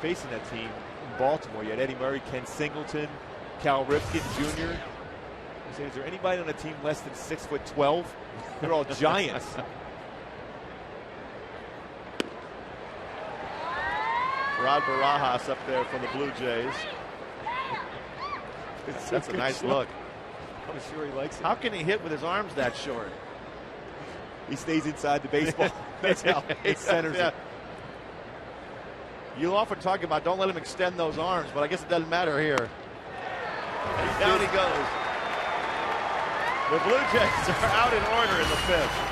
facing that team in Baltimore, you had Eddie Murray, Ken Singleton, Cal Ripken Jr. I said, is there anybody on a team less than 6'12"? They're all giants. Rod Barajas up there for the Blue Jays. That's a nice look. I'm sure he likes it. How can he hit with his arms that short? He stays inside the baseball. That's how he centers it. You often talk about don't let him extend those arms, but I guess it doesn't matter here. Down he goes. The Blue Jays are out in order in the 5th.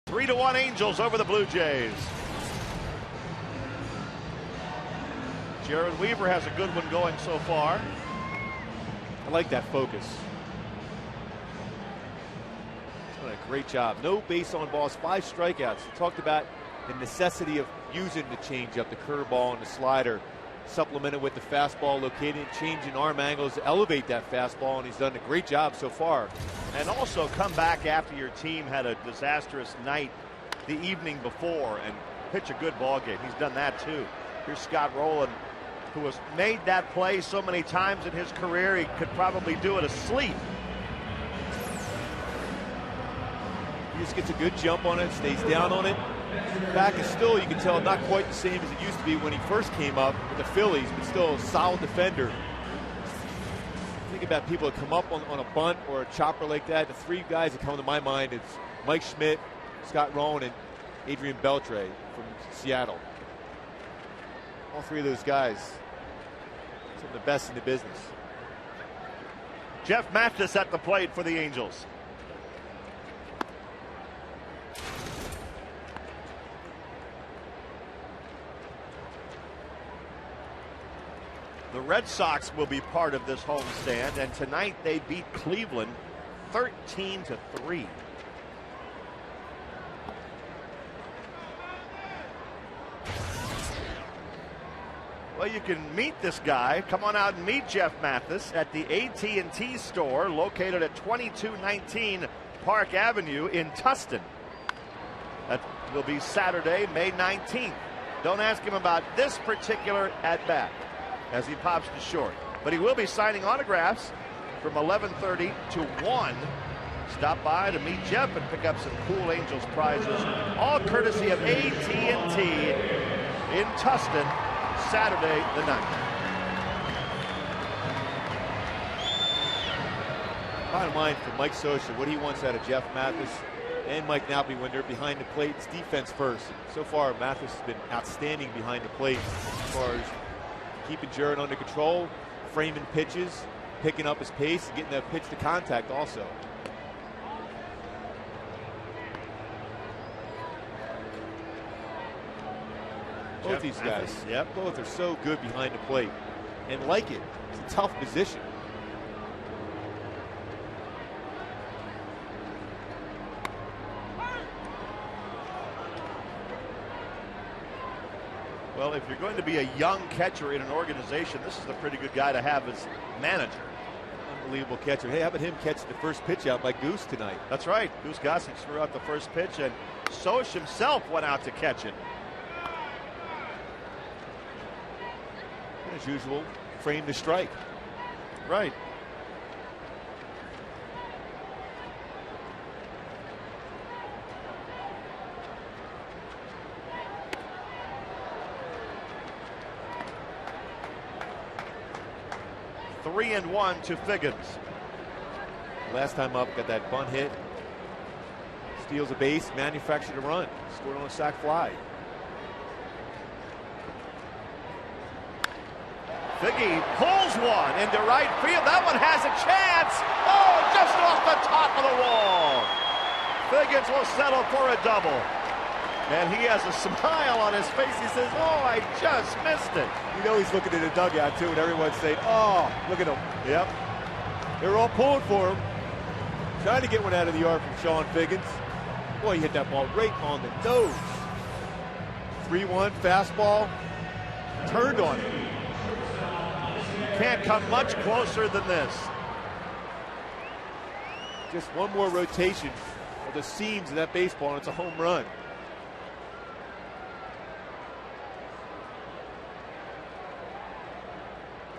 Three to 1 Angels over the Blue Jays. Jared Weaver has a good one going so far. I like that focus. He's done a great job. No base on balls, 5 strikeouts. He talked about the necessity of using the changeup, the curveball, and the slider supplemented with the fastball, locating, changing arm angles to elevate that fastball, and he's done a great job so far. And also come back after your team had a disastrous night the evening before and pitch a good ball game. He's done that too. Here's Scott Rowland, who has made that play so many times in his career he could probably do it asleep. He just gets a good jump on it, stays down on it. Back is still, you can tell, not quite the same as it used to be when he first came up with the Phillies, but still a solid defender. Think about people that come up on a bunt or a chopper like that. The three guys that come to my mind, it's Mike Schmidt, Scott Rowan, and Adrian Beltre from Seattle. All three of those guys, some of the best in the business. Jeff Mathis at the plate for the Angels. The Red Sox will be part of this homestand, and tonight they beat Cleveland 13-3. Well, you can meet this guy. Come on out and meet Jeff Mathis at the AT&T store located at 2219 Park Avenue in Tustin. That will be Saturday, May 19th. Don't ask him about this particular at-bat as he pops to short. But he will be signing autographs from 11:30 to 1. Stop by to meet Jeff and pick up some cool Angels prizes, all courtesy of AT&T in Tustin, Saturday the 9th. Bottom line for Mike Scioscia, what he wants out of Jeff Mathis and Mike Napoli when they're behind the plate, it's defense first. So far, Mathis has been outstanding behind the plate as far as keeping Jared under control, framing pitches, picking up his pace, and getting that pitch to contact also. Both these guys, both are so good behind the plate and like it. It's a tough position. Well, if you're going to be a young catcher in an organization, this is a pretty good guy to have as manager. Unbelievable catcher. Hey, how about him catch the first pitch out by Goose tonight? That's right. Goose Gossett threw out the first pitch, and Soch himself went out to catch it. And as usual, frame to strike. Right. Three and one to Figgins. Last time up, got that bunt hit. Steals a base, manufactured a run. Scored on a sac fly. Figgy pulls one into right field. That one has a chance. Oh, just off the top of the wall. Figgins will settle for a double. And he has a smile on his face. He says, oh, I just missed it. You know he's looking at the dugout, too, and everyone's saying, oh, look at him. Yep. They're all pulling for him. Trying to get one out of the yard from Sean Figgins. Boy, he hit that ball right on the nose. 3-1 fastball. Turned on it. Can't come much closer than this. Just one more rotation of the seams of that baseball, and it's a home run.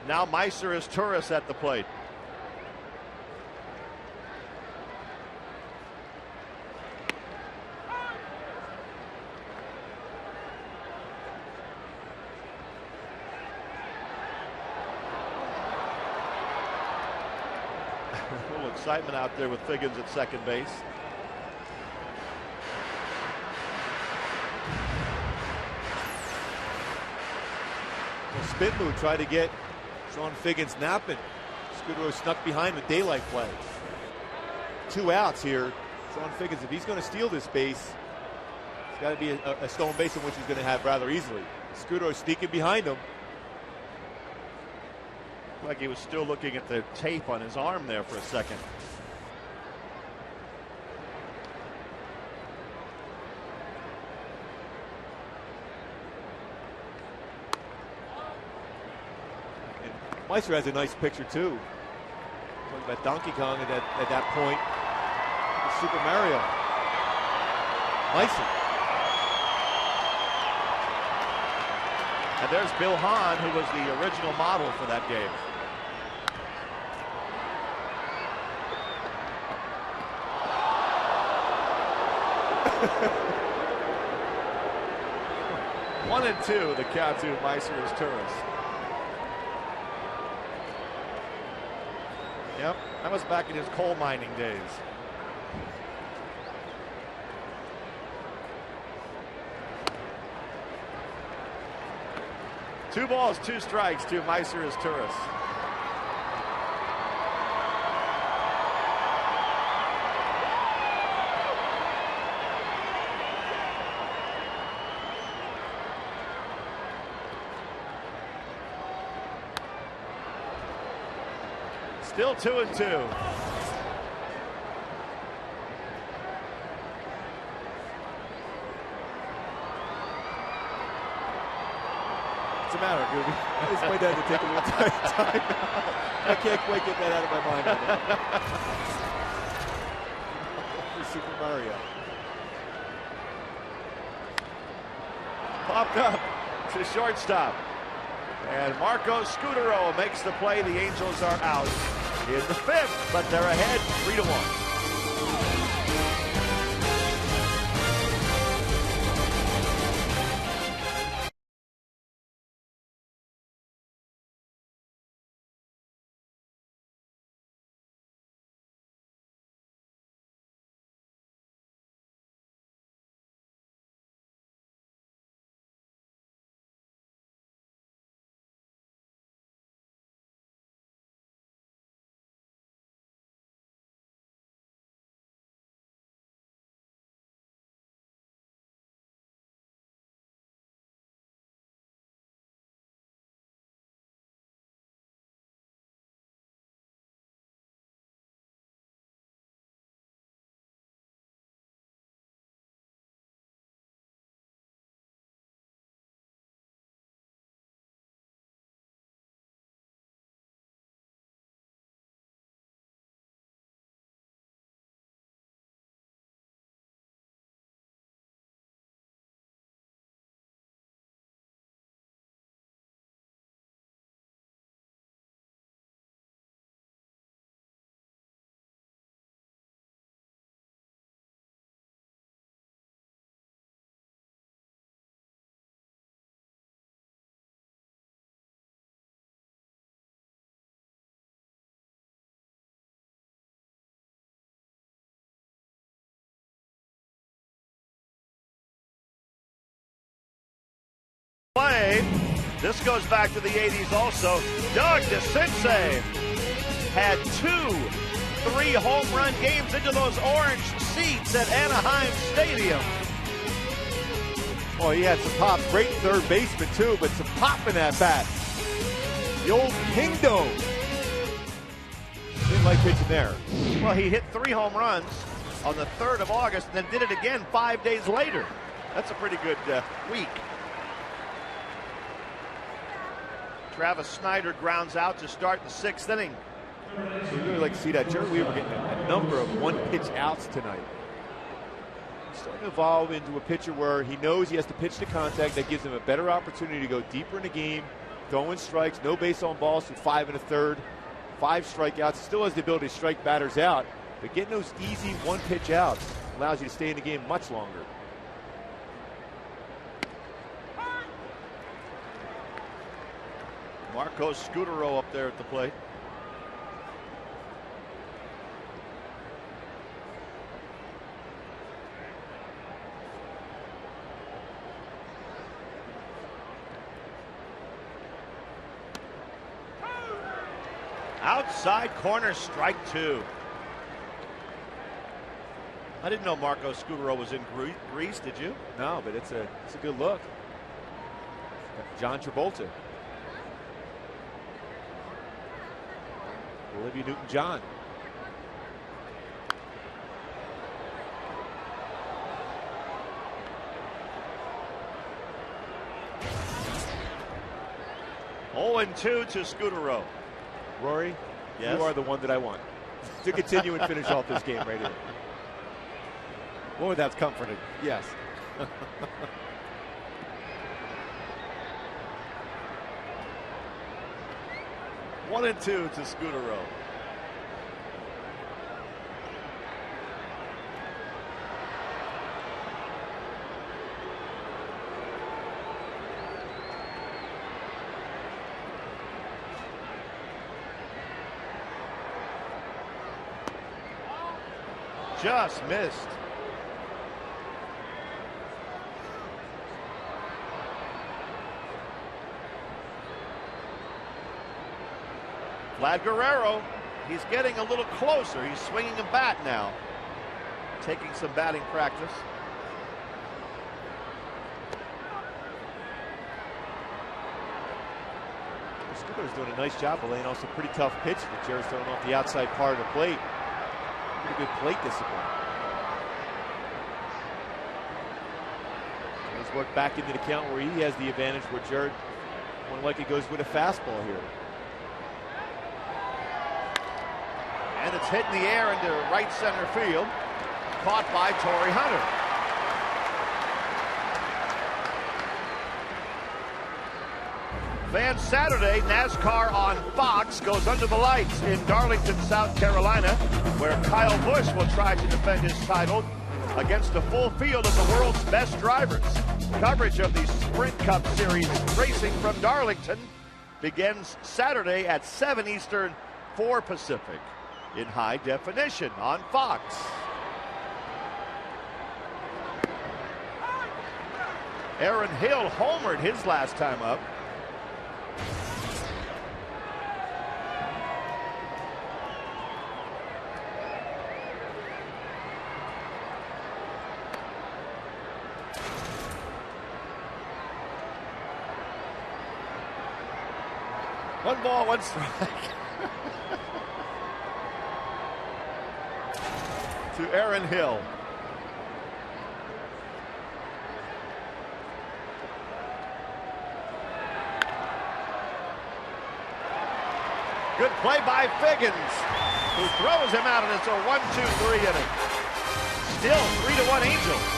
Now Meiser is Turris at the plate. A little excitement out there with Figgins at second base. Well, spin move tried to get Sean Figgins napping. Scudero snuck behind with daylight play. 2 outs here. Sean Figgins, if he's going to steal this base, it's got to be a stolen base in which he's going to have rather easily. Scudero sneaking behind him. Like he was still looking at the tape on his arm there for a second. Meister has a nice picture too. Talking about Donkey Kong at that point. Super Mario. Meister. And there's Bill Hahn, who was the original model for that game. One and two, the count to Meister's Tourist. Yep, that was back in his coal mining days. Two balls, two strikes to Meister's Tourist. Still 2-2. What's the matter, Gooby? I just might have to take a little time out. I can't quite get that out of my mind right now. Super Mario. Popped up to shortstop. And Marco Scutaro makes the play. The Angels are out in the fifth, but they're ahead 3-1. Play. This goes back to the 80s also. Doug DeCinces had 2 3-home run games into those orange seats at Anaheim Stadium. Oh, he had some pop. Great third baseman too, but some pop in that bat. The old Kingdom. Didn't like pitching there. Well, he hit 3 home runs on the 3rd of August and then did it again 5 days later. That's a pretty good week. Travis Snyder grounds out to start the 6th inning. We really like to see that. Jerry Weaver getting a number of one-pitch outs tonight. He's starting to evolve into a pitcher where he knows he has to pitch to contact. That gives him a better opportunity to go deeper in the game, throwing strikes, no base on balls through 5 1/3, 5 strikeouts. Still has the ability to strike batters out, but getting those easy one-pitch outs allows you to stay in the game much longer. Marco Scutaro up there at the plate. Outside corner, strike 2. I didn't know Marco Scutaro was in Greece, did you? No, but it's a good look. John Travolta. Olivia Newton-John. Oh, 0-2 to Scutaro. Rory, Yes? you are the one that I want to continue and finish off this game right here. Boy, that's comforting. Yes. 1-2 to Scutaro. Just missed. Vlad Guerrero, he's getting a little closer. He's swinging a bat now, taking some batting practice. Scutaro's doing a nice job of laying off some pretty tough pitches. Jared's throwing off the outside part of the plate. Pretty good plate discipline. He's worked back into the count where he has the advantage, where Jared more likely goes with a fastball here. And it's hit in the air into right center field. Caught by Torrey Hunter. Fans Saturday, NASCAR on Fox goes under the lights in Darlington, South Carolina, where Kyle Busch will try to defend his title against a full field of the world's best drivers. Coverage of the Sprint Cup Series racing from Darlington begins Saturday at 7 Eastern, 4 Pacific in high definition on Fox. Aaron Hill homered his last time up. One ball, one strike. To Aaron Hill. Good play by Figgins, who throws him out, and it's a 1-2-3 inning. Still 3-1 Angels.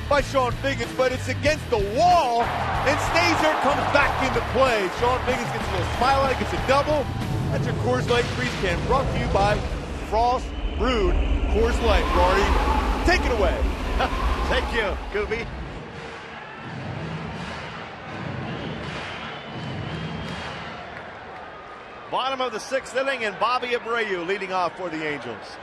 By Sean Figgins, but it's against the wall and stays there, comes back into play. Sean Figgins gets a little smile out, gets a double. That's your Coors Light Freeze Can, brought to you by Frost Brewed Coors Light. Rory, take it away. Thank you, Gooby. Bottom of the 6th inning, and Bobby Abreu leading off for the Angels.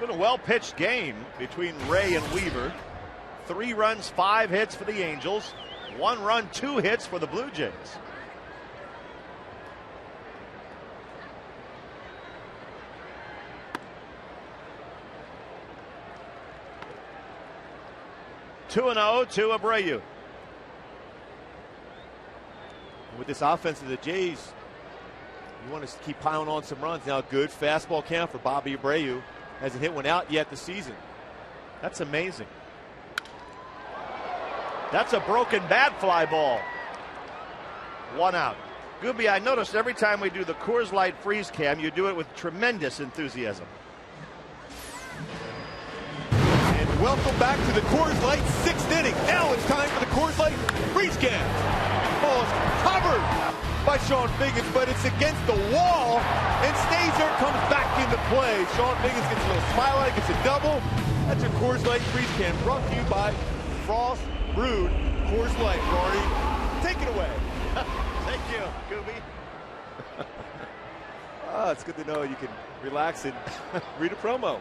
been a well-pitched game between Ray and Weaver. 3 runs, 5 hits for the Angels. 1 run, 2 hits for the Blue Jays. Two and 0 to Abreu. With this offense of the Jays, you want to keep piling on some runs. Now, good fastball count for Bobby Abreu. Hasn't hit one out yet this season. That's amazing. That's a broken bat fly ball. 1 out. Gooby, I noticed every time we do the Coors Light freeze cam, you do it with tremendous enthusiasm. And welcome back to the Coors Light 6th inning. Now it's time for the Coors Light freeze cam. Ball is covered by Sean Biggins, but it's against the wall and stays there, comes back into play. Sean Biggins gets a little smile on it, gets a double. That's your Coors Light freeze can, brought to you by Frost Brewed Coors Light. Rory, take it away. Thank you, Gooby. It's good to know you can relax and read a promo.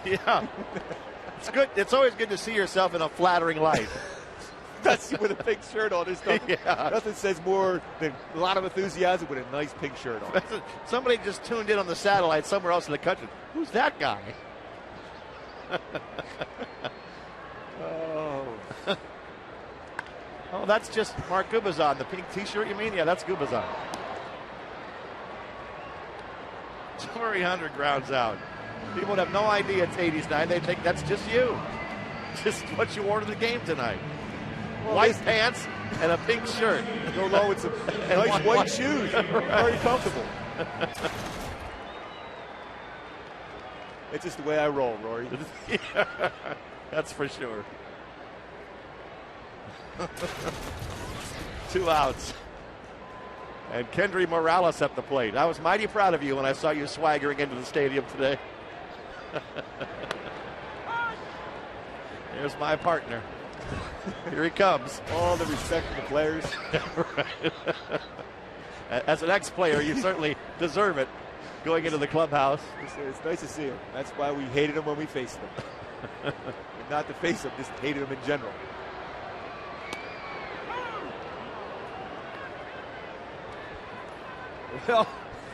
Yeah. It's good. It's always good to see yourself in a flattering light. That's with a pink shirt on. There's nothing, Yeah. nothing says more than a lot of enthusiasm with a nice pink shirt on. Somebody just tuned in on the satellite somewhere else in the country. Who's that guy? Oh, that's just Mark Gubazon. The pink T-shirt, you mean? Yeah, that's Gubazon. Torrey Hunter grounds out. People have no idea it's 89. They think that's just you. Just what you wore to the game tonight. Well, White pants and a pink shirt. Go along with some nice white shoes. Very comfortable. It's just the way I roll, Rory. Yeah, that's for sure. 2 outs. And Kendry Morales at the plate. I was mighty proud of you when I saw you swaggering into the stadium today. Here's my partner. Here he comes. All the respect for the players. As an ex-player, you certainly deserve it going into the clubhouse. It's nice to see him. That's why we hated him when we faced him. Not to face him, just hated him in general. Well,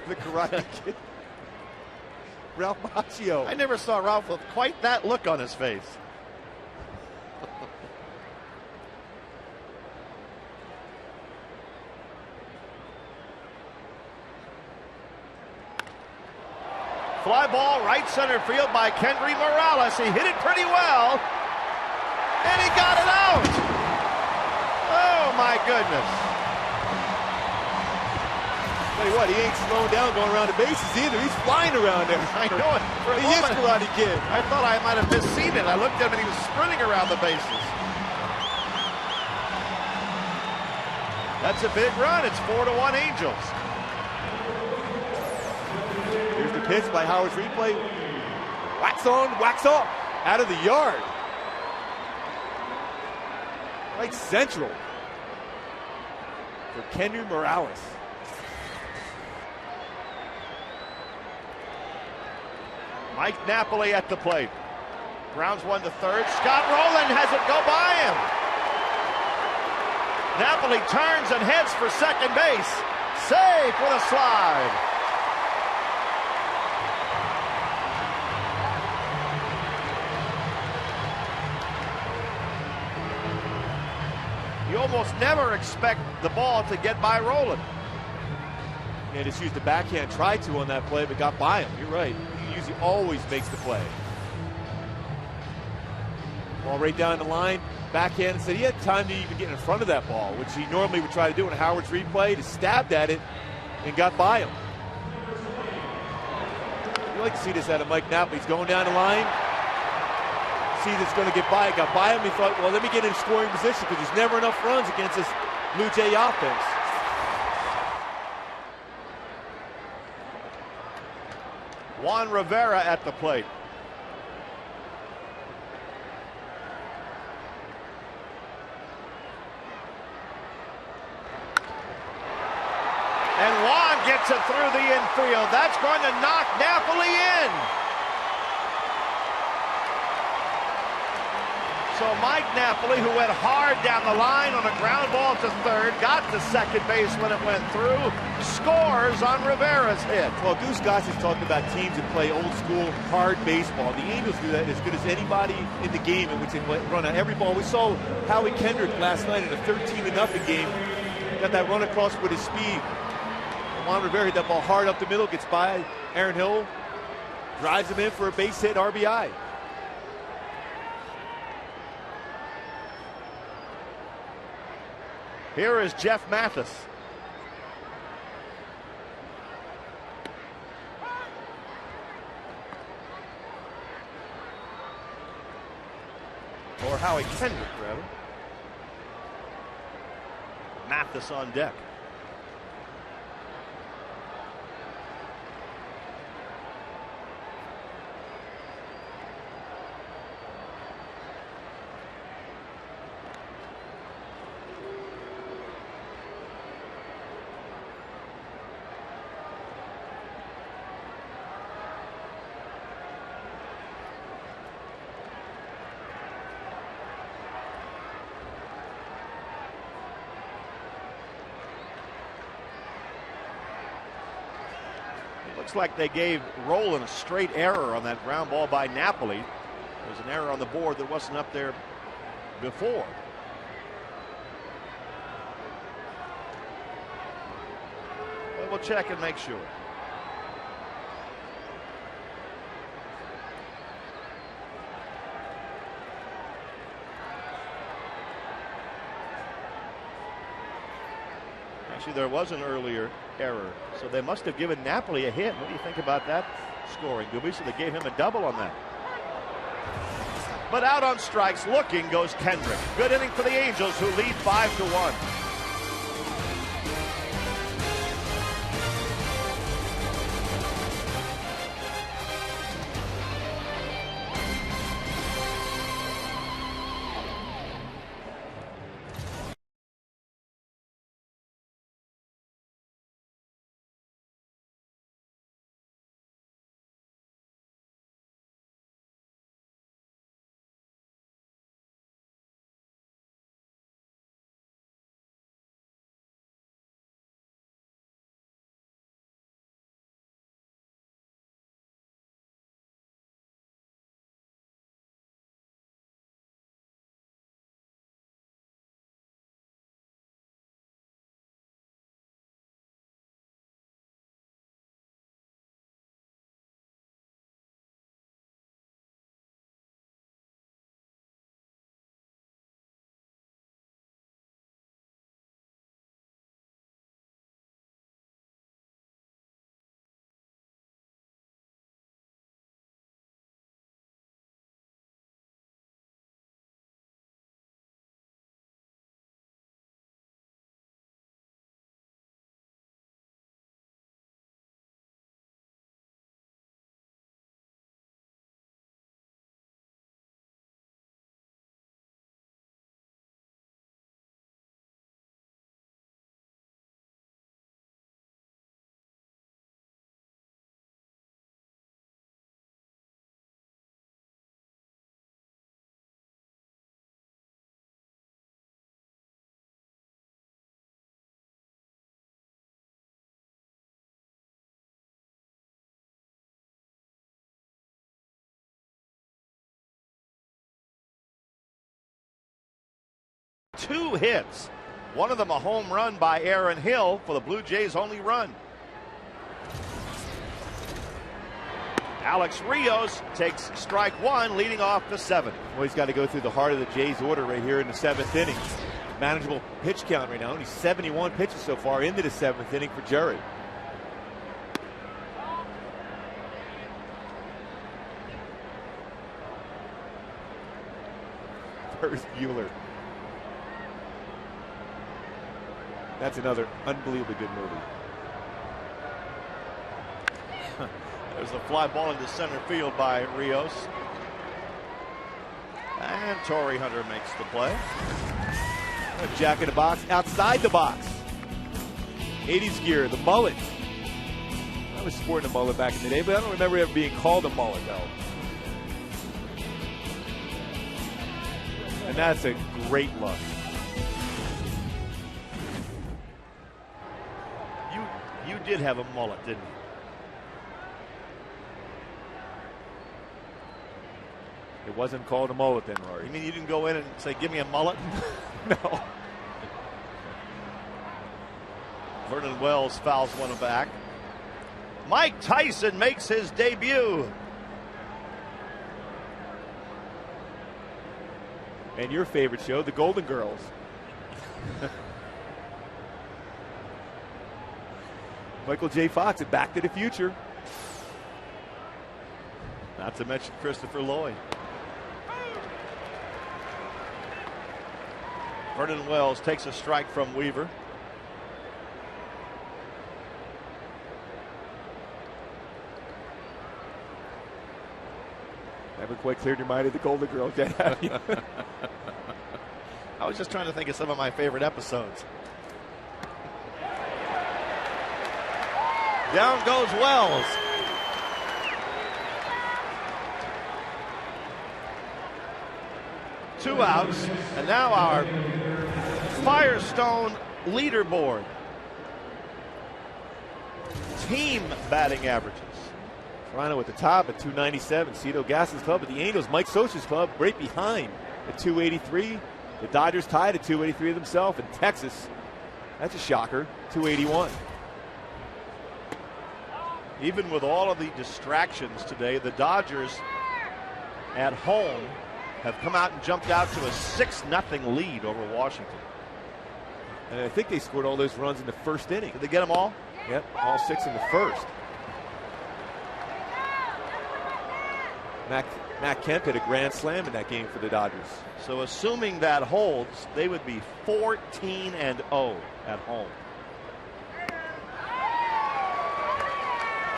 the Karate Kid. Ralph Macchio. I never saw Ralph with quite that look on his face. Fly ball right center field by Kendry Morales. He hit it pretty well. And he got it out. Oh, my goodness. Tell you what, he ain't slowing down going around the bases either. He's flying around there. I know it. For a He is moment, Karate Kid. I thought I might have misseen it. I looked at him and he was sprinting around the bases. That's a big run. It's 4-1 Angels. Here's the pitch by Howard's replay. Wax on, wax off. Out of the yard. Right central. For Kendry Morales. Mike Napoli at the plate. Grounds 1 to third. Scott Rowland has it go by him. Napoli turns and heads for second base. Safe with a slide. You almost never expect the ball to get by Rowland. Yeah, just used the backhand, tried to on that play, but got by him. You're right. He usually always makes the play. Ball right down the line, backhand, and said he had time to even get in front of that ball, which he normally would try to do in Howard's replay. Just stabbed at it and got by him. You like to see this out of Mike Napoli. He's going down the line. Sees it's going to get by. It got by him. He thought, well, let me get in scoring position because there's never enough runs against this Blue Jay offense. Juan Rivera at the plate. And Juan gets it through the infield. That's going to knock Napoli in. So Mike Napoli, who went hard down the line on a ground ball to third, got to second base when it went through, scores on Rivera's hit. Well, Goose Gossage talked about teams that play old school, hard baseball. The Angels do that as good as anybody in the game in which they run on every ball. We saw Howie Kendrick last night in a 13-0 game. Got that run across with his speed. Juan Rivera hit that ball hard up the middle, gets by Aaron Hill, drives him in for a base hit RBI. Here is Jeff Mathis. Or Howie Kendrick, rather. Mathis on deck. Looks like they gave Rowland a straight error on that ground ball by Napoli. There's an error on the board that wasn't up there before. But we'll check and make sure. Actually, there was an earlier error, so they must have given Napoli a hit. What do you think about that scoring, Gooby? So they gave him a double on that. But out on strikes, looking goes Kendrick. Good inning for the Angels, who lead 5-1. Two hits. One of them a home run by Aaron Hill for the Blue Jays' only run. Alex Rios takes strike one, leading off the seventh. Well, he's got to go through the heart of the Jays order right here in the seventh inning. Manageable pitch count right now. Only 71 pitches so far into the seventh inning for Jerry. There's Bueller. That's another unbelievably good movie. There's a fly ball into center field by Rios. And Torrey Hunter makes the play. Jack in the box, outside the box. 80s gear, the mullet. I was sporting a mullet back in the day, but I don't remember ever being called a mullet, though. And that's a great look. You did have a mullet, didn't you? It wasn't called a mullet then, Rory. You mean you didn't go in and say, give me a mullet? No. Vernon Wells fouls one back. Mike Tyson makes his debut. And your favorite show, The Golden Girls. Michael J. Fox at Back to the Future. Not to mention Christopher Lloyd. Vernon Wells takes a strike from Weaver. Never quite cleared your mind of The Golden Girls yet, have you? I was just trying to think of some of my favorite episodes. Down goes Wells. Two outs, and now our Firestone leaderboard. Team batting averages. Toronto at the top at 297. Cito Gaston's club at the Angels. Mike Scioscia's club right behind at 283. The Dodgers tied at 283 themselves. And Texas, that's a shocker, 281. Even with all of the distractions today, the Dodgers at home have come out and jumped out to a 6-0 lead over Washington. And I think they scored all those runs in the first inning. Did they get them all? Yep, all 6 in the first. Matt Kemp hit a grand slam in that game for the Dodgers. So assuming that holds, they would be 14-0 at home.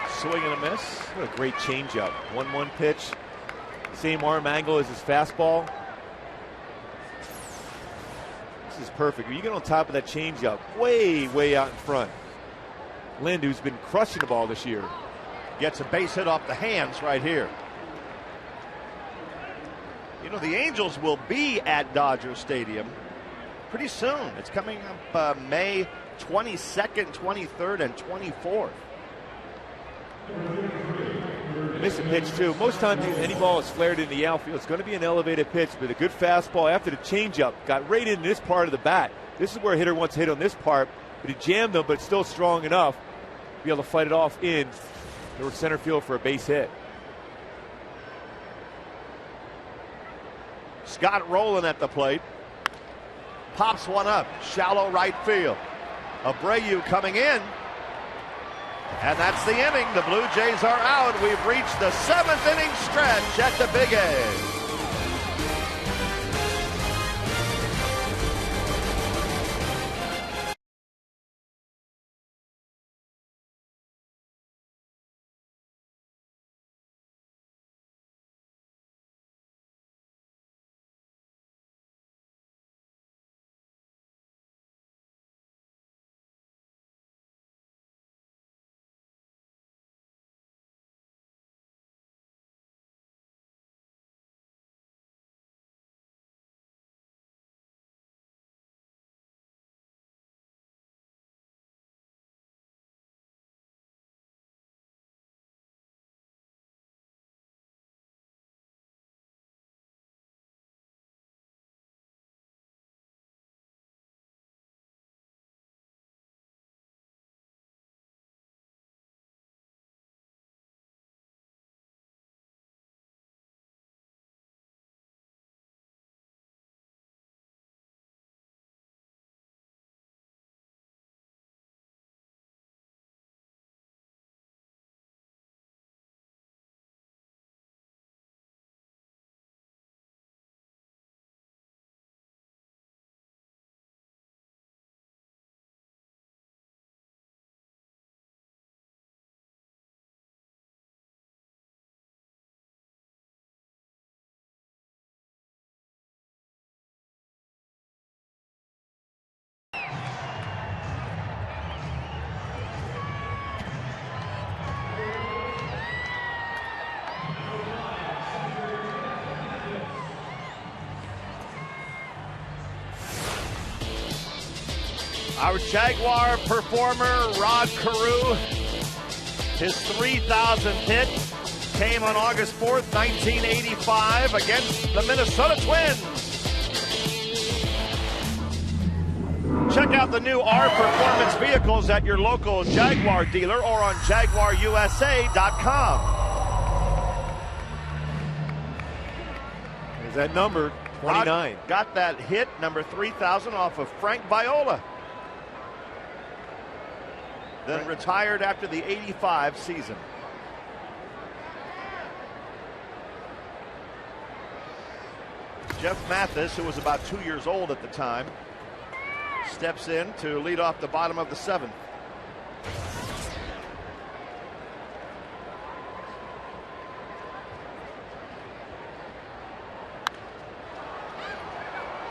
Swing and a miss. What a great changeup. 1-1 pitch. Same arm angle as his fastball. This is perfect. You get on top of that changeup, way out in front. Lind, who's been crushing the ball this year, gets a base hit off the hands right here. You know, the Angels will be at Dodger Stadium pretty soon. It's coming up May 22nd, 23rd, and 24th. Missed a pitch too. Most times any ball is flared in the outfield, it's going to be an elevated pitch, but a good fastball after the changeup got right in this part of the bat. This is where a hitter wants to hit on this part, but he jammed them, but still strong enough to be able to fight it off in the center field for a base hit. Scott Rowland at the plate. Pops one up. Shallow right field. Abreu coming in. And that's the inning. The Blue Jays are out. We've reached the 7th inning stretch at the Big A. Our Jaguar performer, Rod Carew, his 3,000th hit came on August 4th, 1985 against the Minnesota Twins. Check out the new R Performance vehicles at your local Jaguar dealer or on JaguarUSA.com. There's that number, 29. Rod got that hit, number 3,000, off of Frank Viola. Then retired after the 85 season. Jeff Mathis, who was about 2 years old at the time, steps in to lead off the bottom of the 7th.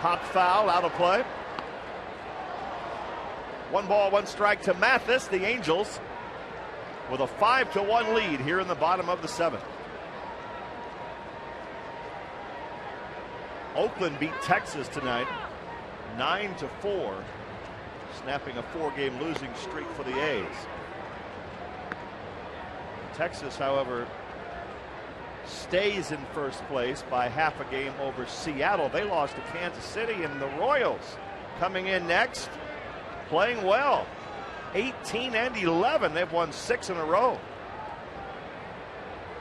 Pop foul, out of play. 1 ball, 1 strike to Mathis. The Angels with a 5-1 lead here in the bottom of the 7th. Oakland beat Texas tonight 9-4, snapping a 4-game losing streak for the A's. Texas, however, stays in first place by half a game over Seattle. They lost to Kansas City, and the Royals coming in next, playing well. 18-11. They've won 6 in a row.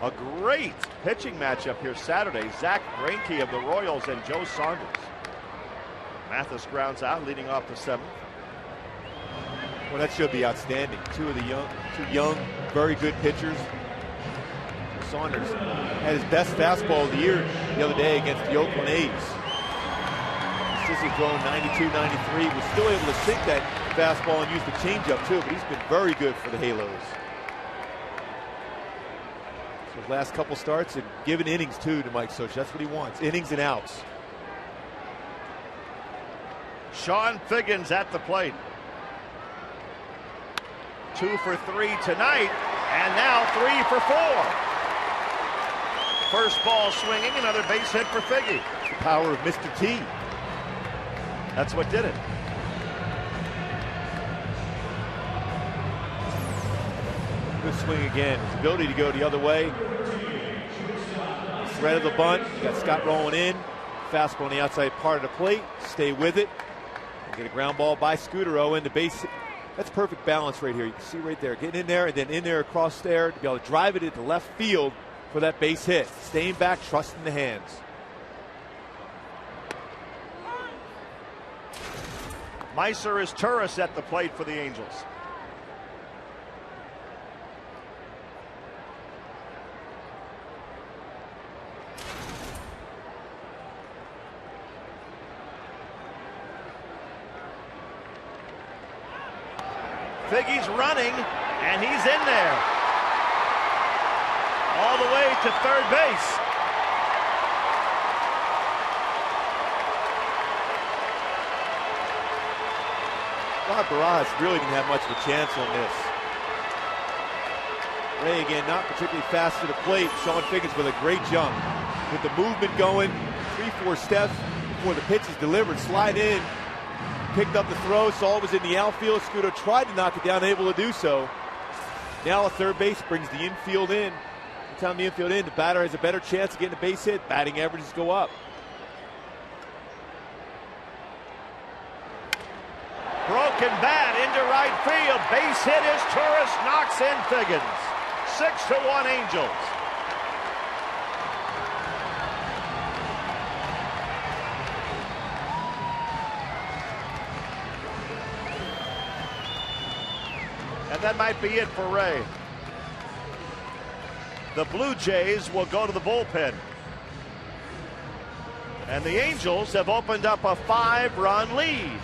A great pitching matchup here Saturday. Zach Greinke of the Royals and Joe Saunders. Mathis grounds out, leading off the 7th. Well, that should be outstanding. Two young, very good pitchers. Saunders had his best fastball of the year the other day against the Oakland A's. He's just thrown 92, 93. Was still able to sink that fastball and use the changeup too, but he's been very good for the Halos. So his last couple starts and giving innings too to Mike Soch. That's what he wants, innings and outs. Sean Figgins at the plate. 2 for 3 tonight, and now 3 for 4. First ball swinging, another base hit for Figgy. The power of Mr. T. That's what did it. Good swing again. His ability to go the other way. The threat of the bunt. You got Scott rolling in. Fastball on the outside part of the plate. Stay with it. And get a ground ball by Scutaro in the base. That's perfect balance right here. You can see right there. Getting in there and then in there across there to be able to drive it into left field for that base hit. Staying back, trusting the hands. Meiser is Turris at the plate for the Angels. Figgy's running, and he's in there. All the way to third base. Rod Barras really didn't have much of a chance on this. Ray again, not particularly fast to the plate. Sean Figgins with a great jump. With the movement going, 3-4 steps before the pitch is delivered. Slide in, picked up the throw, saw it was in the outfield. Scudo tried to knock it down, able to do so. Now a third base brings the infield in. Anytime the infield in, the batter has a better chance of getting a base hit. Batting averages go up. Broken bat into right field. Base hit is Turris, knocks in Figgins. 6-1 Angels. And that might be it for Ray. The Blue Jays will go to the bullpen. And the Angels have opened up a 5-run lead.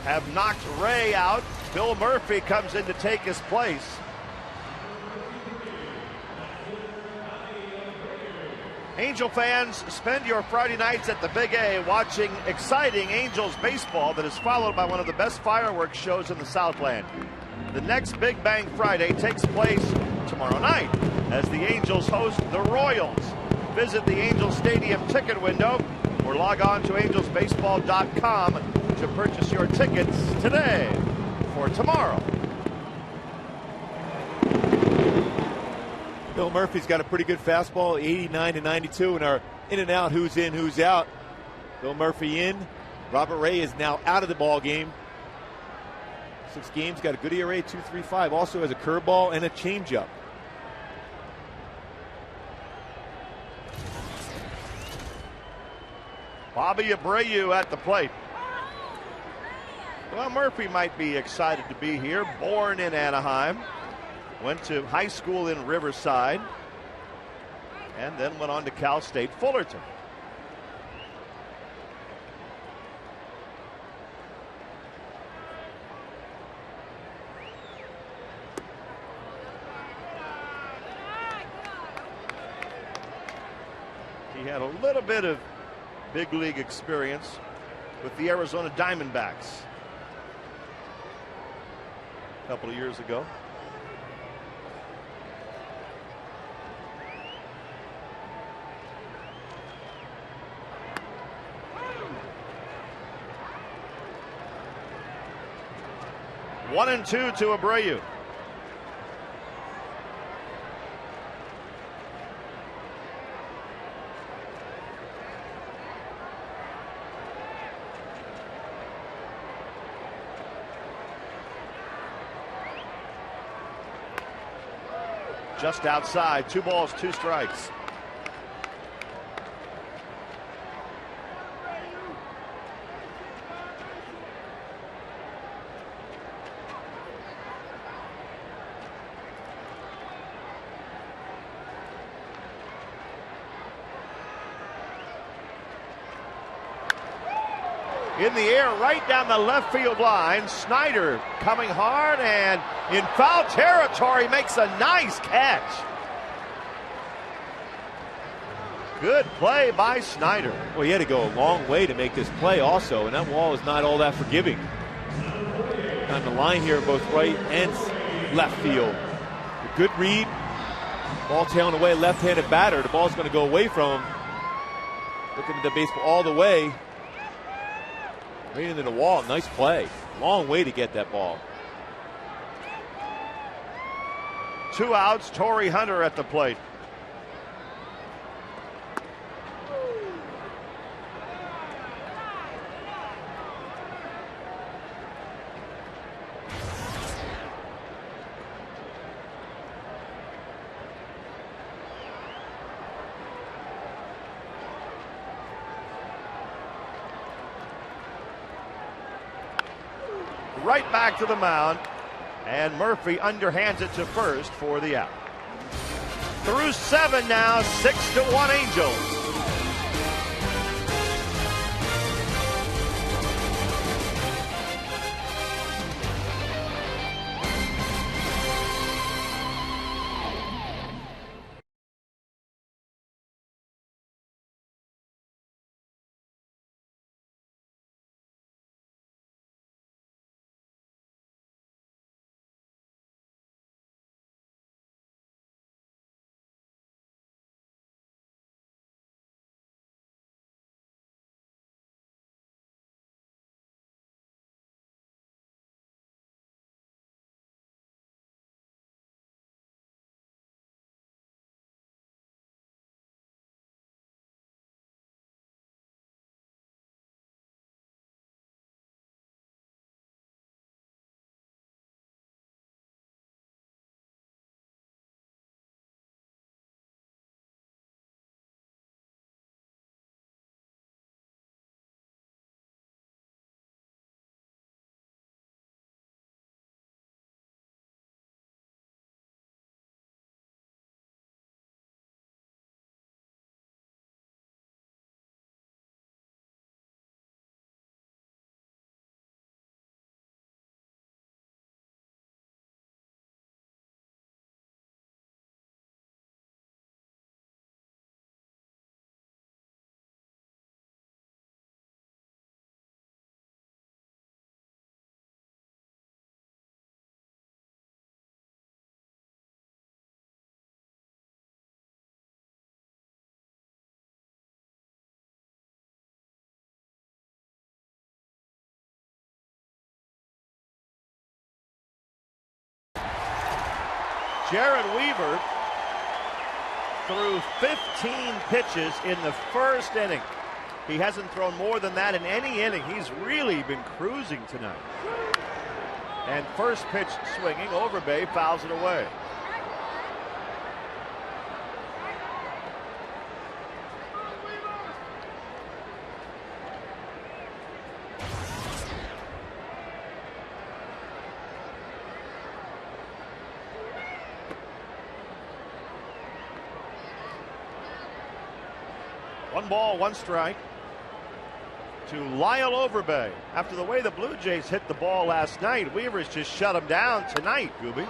have knocked Ray out. Bill Murphy comes in to take his place. Angel fans, spend your Friday nights at the Big A watching exciting Angels baseball that is followed by one of the best fireworks shows in the Southland. The next Big Bang Friday takes place tomorrow night as the Angels host the Royals. Visit the Angels Stadium ticket window or log on to angelsbaseball.com to purchase your tickets today for tomorrow. Bill Murphy's got a pretty good fastball, 89 to 92, and our in and out, who's in, who's out. Bill Murphy in. Robert Ray is now out of the ball game. 6 games, got a good ERA, 2.35. Also has a curveball and a changeup. Bobby Abreu at the plate. Well, Murphy might be excited to be here. Born in Anaheim. Went to high school in Riverside. And then went on to Cal State Fullerton. He had a little bit of big league experience with the Arizona Diamondbacks a couple of years ago. One and two to Abreu. Just outside, 2 balls, 2 strikes. In the air, right down the left field line. Snyder coming hard and in foul territory, makes a nice catch. Good play by Snyder. Well, he had to go a long way to make this play also, and that wall is not all that forgiving. On the line here, both right and left field. A good read. Ball tailing away, left-handed batter. The ball's going to go away from him. Looking at the baseball all the way. Right into the wall. Nice play. Long way to get that ball. 2 outs. Torrey Hunter at the plate. Right back to the mound, and Murphy underhands it to first for the out. Through 7 now, 6-1 Angels. Jared Weaver threw 15 pitches in the first inning. He hasn't thrown more than that in any inning. He's really been cruising tonight. And first pitch swinging, Overbay fouls it away. One ball, one strike to Lyle Overbay. After the way the Blue Jays hit the ball last night, Weaver's just shut him down tonight, Gooby.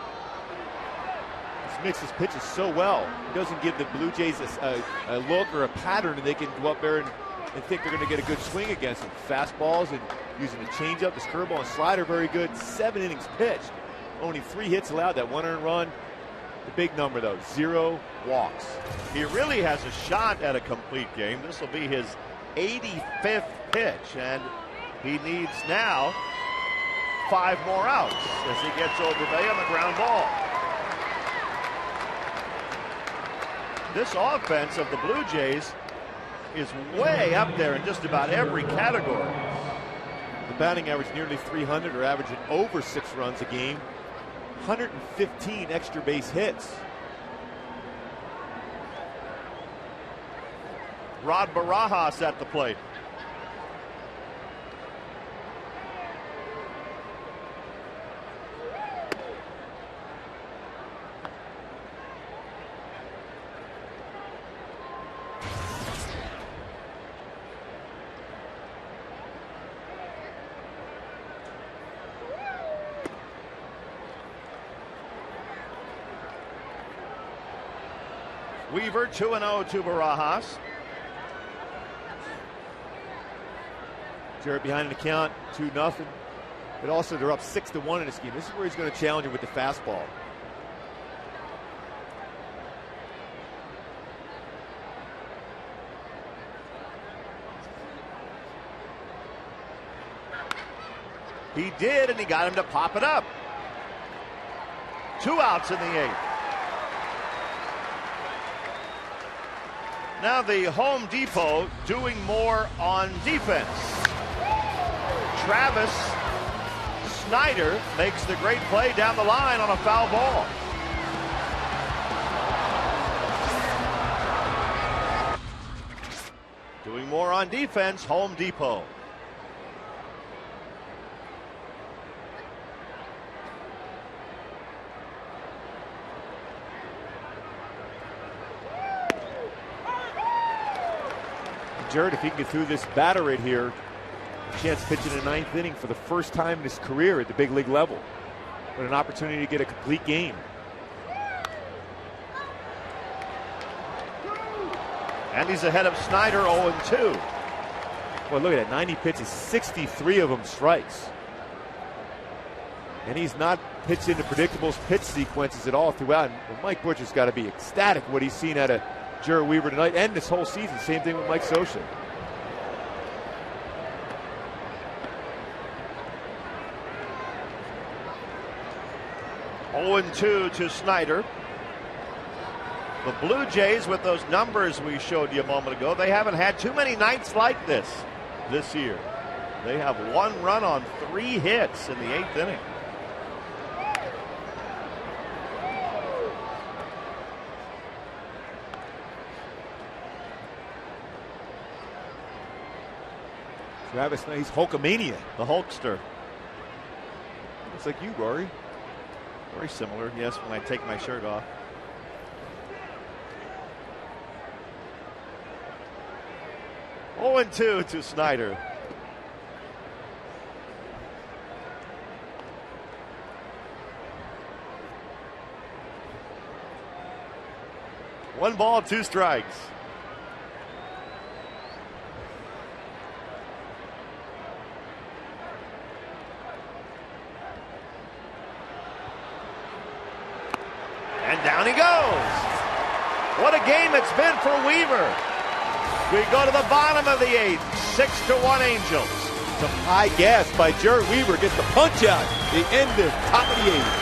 He mixes pitches so well. He doesn't give the Blue Jays a look or a pattern, and they can go up there and think they're going to get a good swing against him. Fastballs and using the changeup, his curveball and slider, very good. 7 innings pitched. Only 3 hits allowed, that 1 earned run. The big number, though, 0 walks. He really has a shot at a complete game. This will be his 85th pitch, and he needs now 5 more outs as he gets Overbay on the ground ball. This offense of the Blue Jays is way up there in just about every category. The batting average nearly 300, or averaging over 6 runs a game. 115 extra base hits. Rod Barajas at the plate. Weaver 2-0 to Barajas. Jared behind in the count, 2-0. But also they're up 6-1 in this game. This is where he's going to challenge him with the fastball. He did, and he got him to pop it up. 2 outs in the 8th. Now the Home Depot doing more on defense. Travis Snyder makes the great play down the line on a foul ball. Doing more on defense, Home Depot. Jared, if he can get through this batter right here, a chance to pitch in the 9th inning for the first time in his career at the big league level. But an opportunity to get a complete game. And he's ahead of Snyder 0-2. Well, look at that, 90 pitches, 63 of them strikes. And he's not pitched into predictable pitch sequences at all throughout. And Mike Butcher's got to be ecstatic what he's seen out of Jared Weaver tonight and this whole season. Same thing with Mike Scioscia. (0-2) to Snyder. The Blue Jays, with those numbers we showed you a moment ago, they haven't had too many nights like this year. They have 1 run on 3 hits in the 8th inning. Travis, he's Hulkamania. The Hulkster. Looks like you, Rory. Very similar, yes, when I take my shirt off. (0-2) to Snyder. One ball, 2 strikes. And down he goes. What a game it's been for Weaver. We go to the bottom of the 8th. 6-1 Angels. Some high gas by Jared Weaver. Gets the punch out. The end of top of the 8th.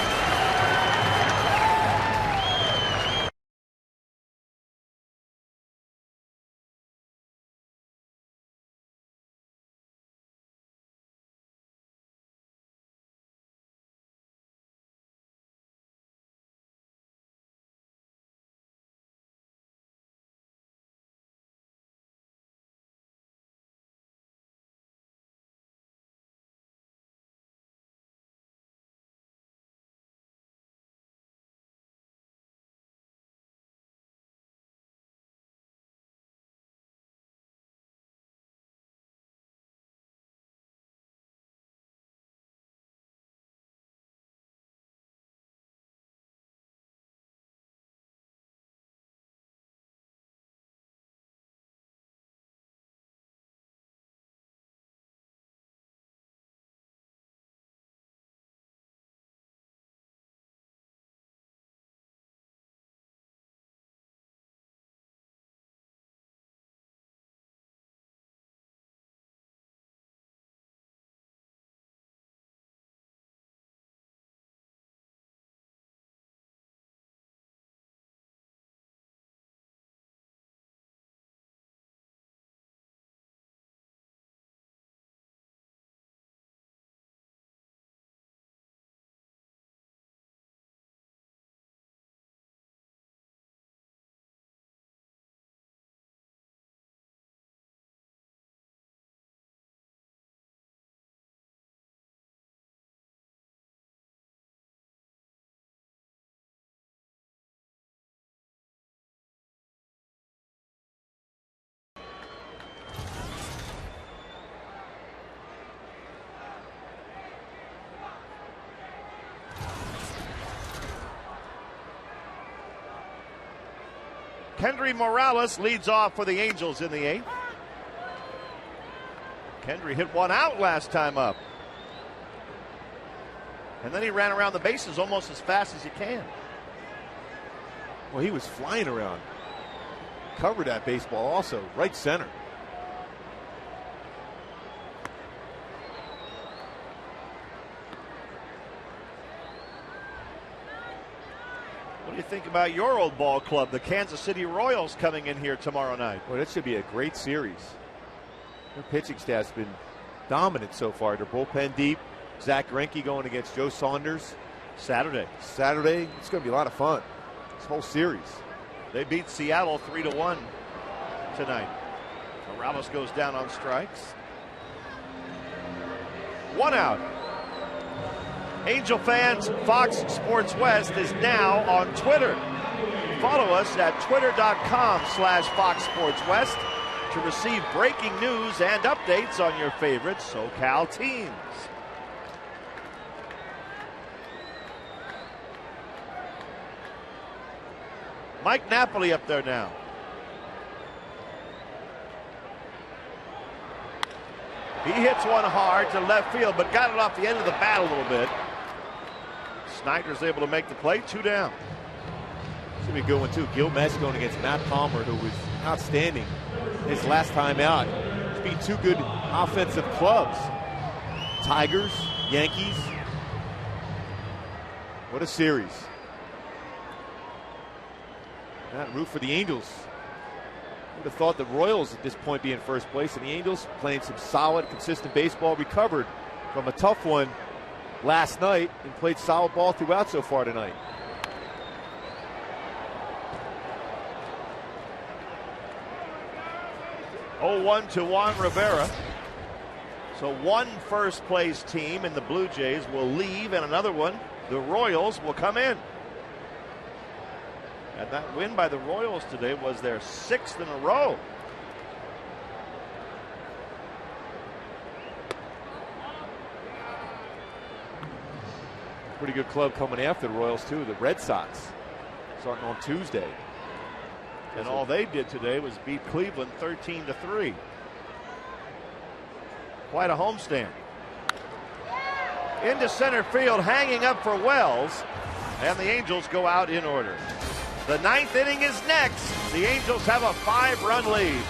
Kendry Morales leads off for the Angels in the 8th. Kendry hit one out last time up. And then he ran around the bases almost as fast as you can. Well, he was flying around. Covered that baseball also, right center. What do you think about your old ball club, the Kansas City Royals, coming in here tomorrow night? Well, that should be a great series. Their pitching staff's been dominant so far. Their bullpen deep. Zach Greinke going against Joe Saunders. Saturday, it's going to be a lot of fun. This whole series. They beat Seattle 3-1 tonight. Morales goes down on strikes. 1 out. Angel fans, Fox Sports West is now on Twitter. Follow us at twitter.com/Fox Sports West to receive breaking news and updates on your favorite SoCal teams. Mike Napoli up there now. He hits one hard to left field, but got it off the end of the bat a little bit. Snyder's able to make the play. 2 down. It's going to be a good one, too. Gil Metz going against Matt Palmer, who was outstanding his last time out. He's beat 2 good offensive clubs. Tigers, Yankees. What a series. That root for the Angels. Would have thought the Royals at this point be in first place, and the Angels playing some solid, consistent baseball, recovered from a tough one last night and played solid ball throughout so far tonight. Oh, 1 to Juan Rivera. So one first place team in the Blue Jays will leave, and another one, the Royals, will come in. And that win by the Royals today was their 6th in a row. Pretty good club coming after the Royals, too. The Red Sox, starting on Tuesday. And all they did today was beat Cleveland 13-3. Quite a homestand. Into center field, hanging up for Wells. And the Angels go out in order. The 9th inning is next. The Angels have a 5-run lead.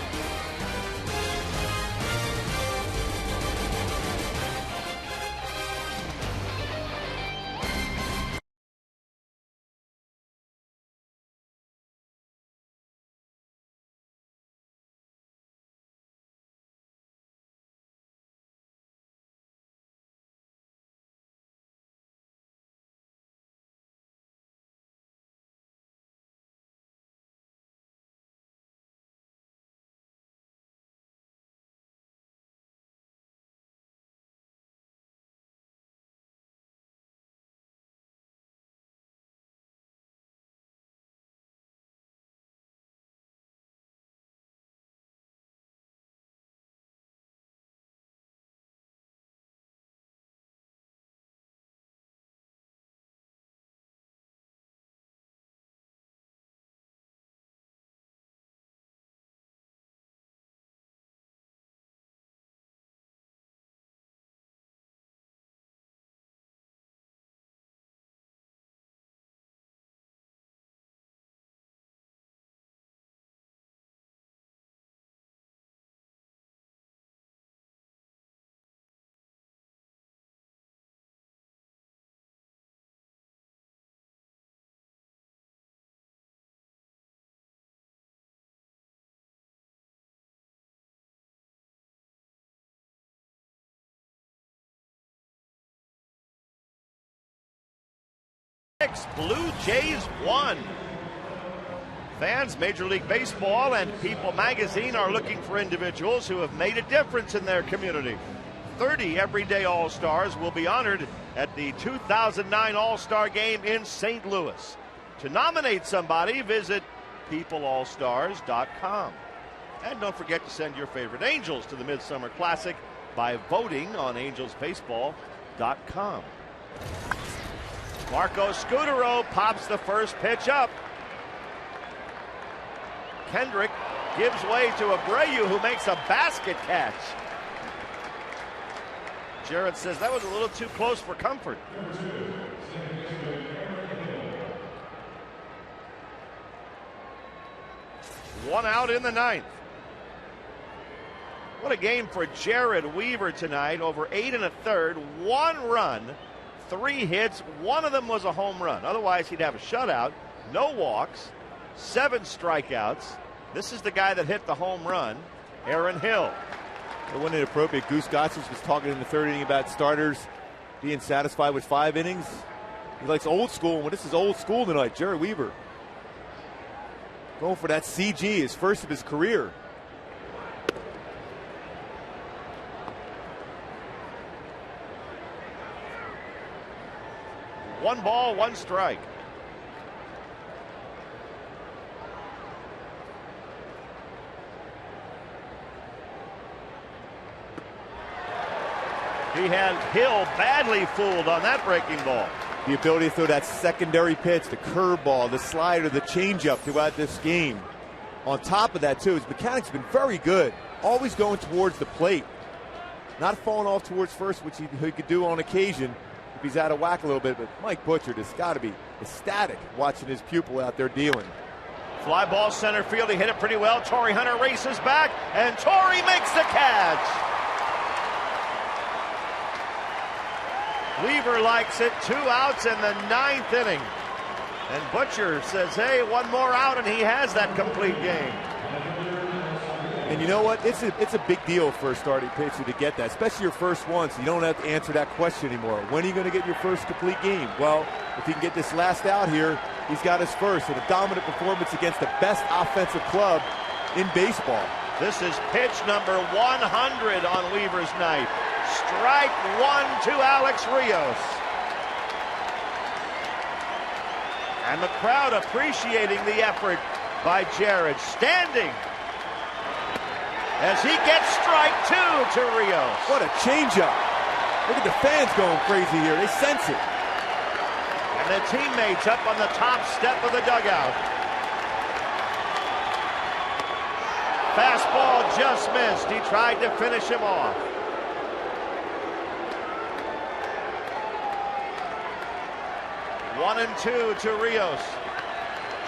Blue Jays 1. Fans, Major League Baseball and People Magazine are looking for individuals who have made a difference in their community. 30 everyday All-Stars will be honored at the 2009 All-Star Game in St. Louis. To nominate somebody, visit peopleallstars.com. And don't forget to send your favorite Angels to the Midsummer Classic by voting on angelsbaseball.com. Marco Scutaro pops the first pitch up. Kendrick gives way to Abreu, who makes a basket catch. Jarrett says that was a little too close for comfort. One out in the ninth. What a game for Jared Weaver tonight. Over 8 1/3, 1 run, 3 hits. One of them was a home run. Otherwise, he'd have a shutout. No walks, 7 strikeouts. This is the guy that hit the home run, Aaron Hill. It wasn't inappropriate. Goose Gossage was talking in the 3rd inning about starters being satisfied with 5 innings. He likes old school. Well, this is old school tonight. Jared Weaver going for that CG, his first of his career. One ball, 1 strike. He had Hill badly fooled on that breaking ball. The ability to throw that secondary pitch, the curveball, the slider, the changeup throughout this game. On top of that, too, his mechanics have been very good. Always going towards the plate. Not falling off towards first, which he could do on occasion if he's out of whack a little bit. But Mike Butcher has got to be ecstatic watching his pupil out there dealing. Fly ball center field. He hit it pretty well. Torrey Hunter races back, and Torrey makes the catch. Weaver likes it. 2 outs in the 9th inning. And Butcher says, hey, 1 more out, and he has that complete game. And you know what? It's a big deal for a starting pitcher to get that, especially your first one, so you don't have to answer that question anymore. When are you going to get your first complete game? Well, if he can get this last out here, he's got his first, and a dominant performance against the best offensive club in baseball. This is pitch number 100 on Weaver's night. Strike 1 to Alex Rios. And the crowd appreciating the effort by Jared. Standing as he gets strike 2 to Rios. What a changeup. Look at the fans going crazy here. They sense it. And the teammates up on the top step of the dugout. Fastball just missed. He tried to finish him off. One and 2 to Rios.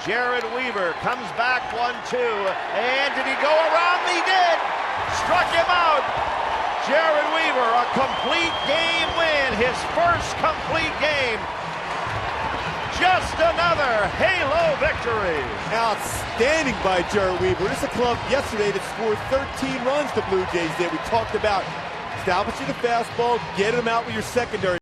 Jared Weaver comes back 1-2. And did he go around? He did. Struck him out. Jared Weaver, a complete game win. His first complete game. Just another Halo victory. Outstanding by Jared Weaver. This is a club yesterday that scored 13 runs the Blue Jays did. We talked about establishing the fastball, get him out with your secondary.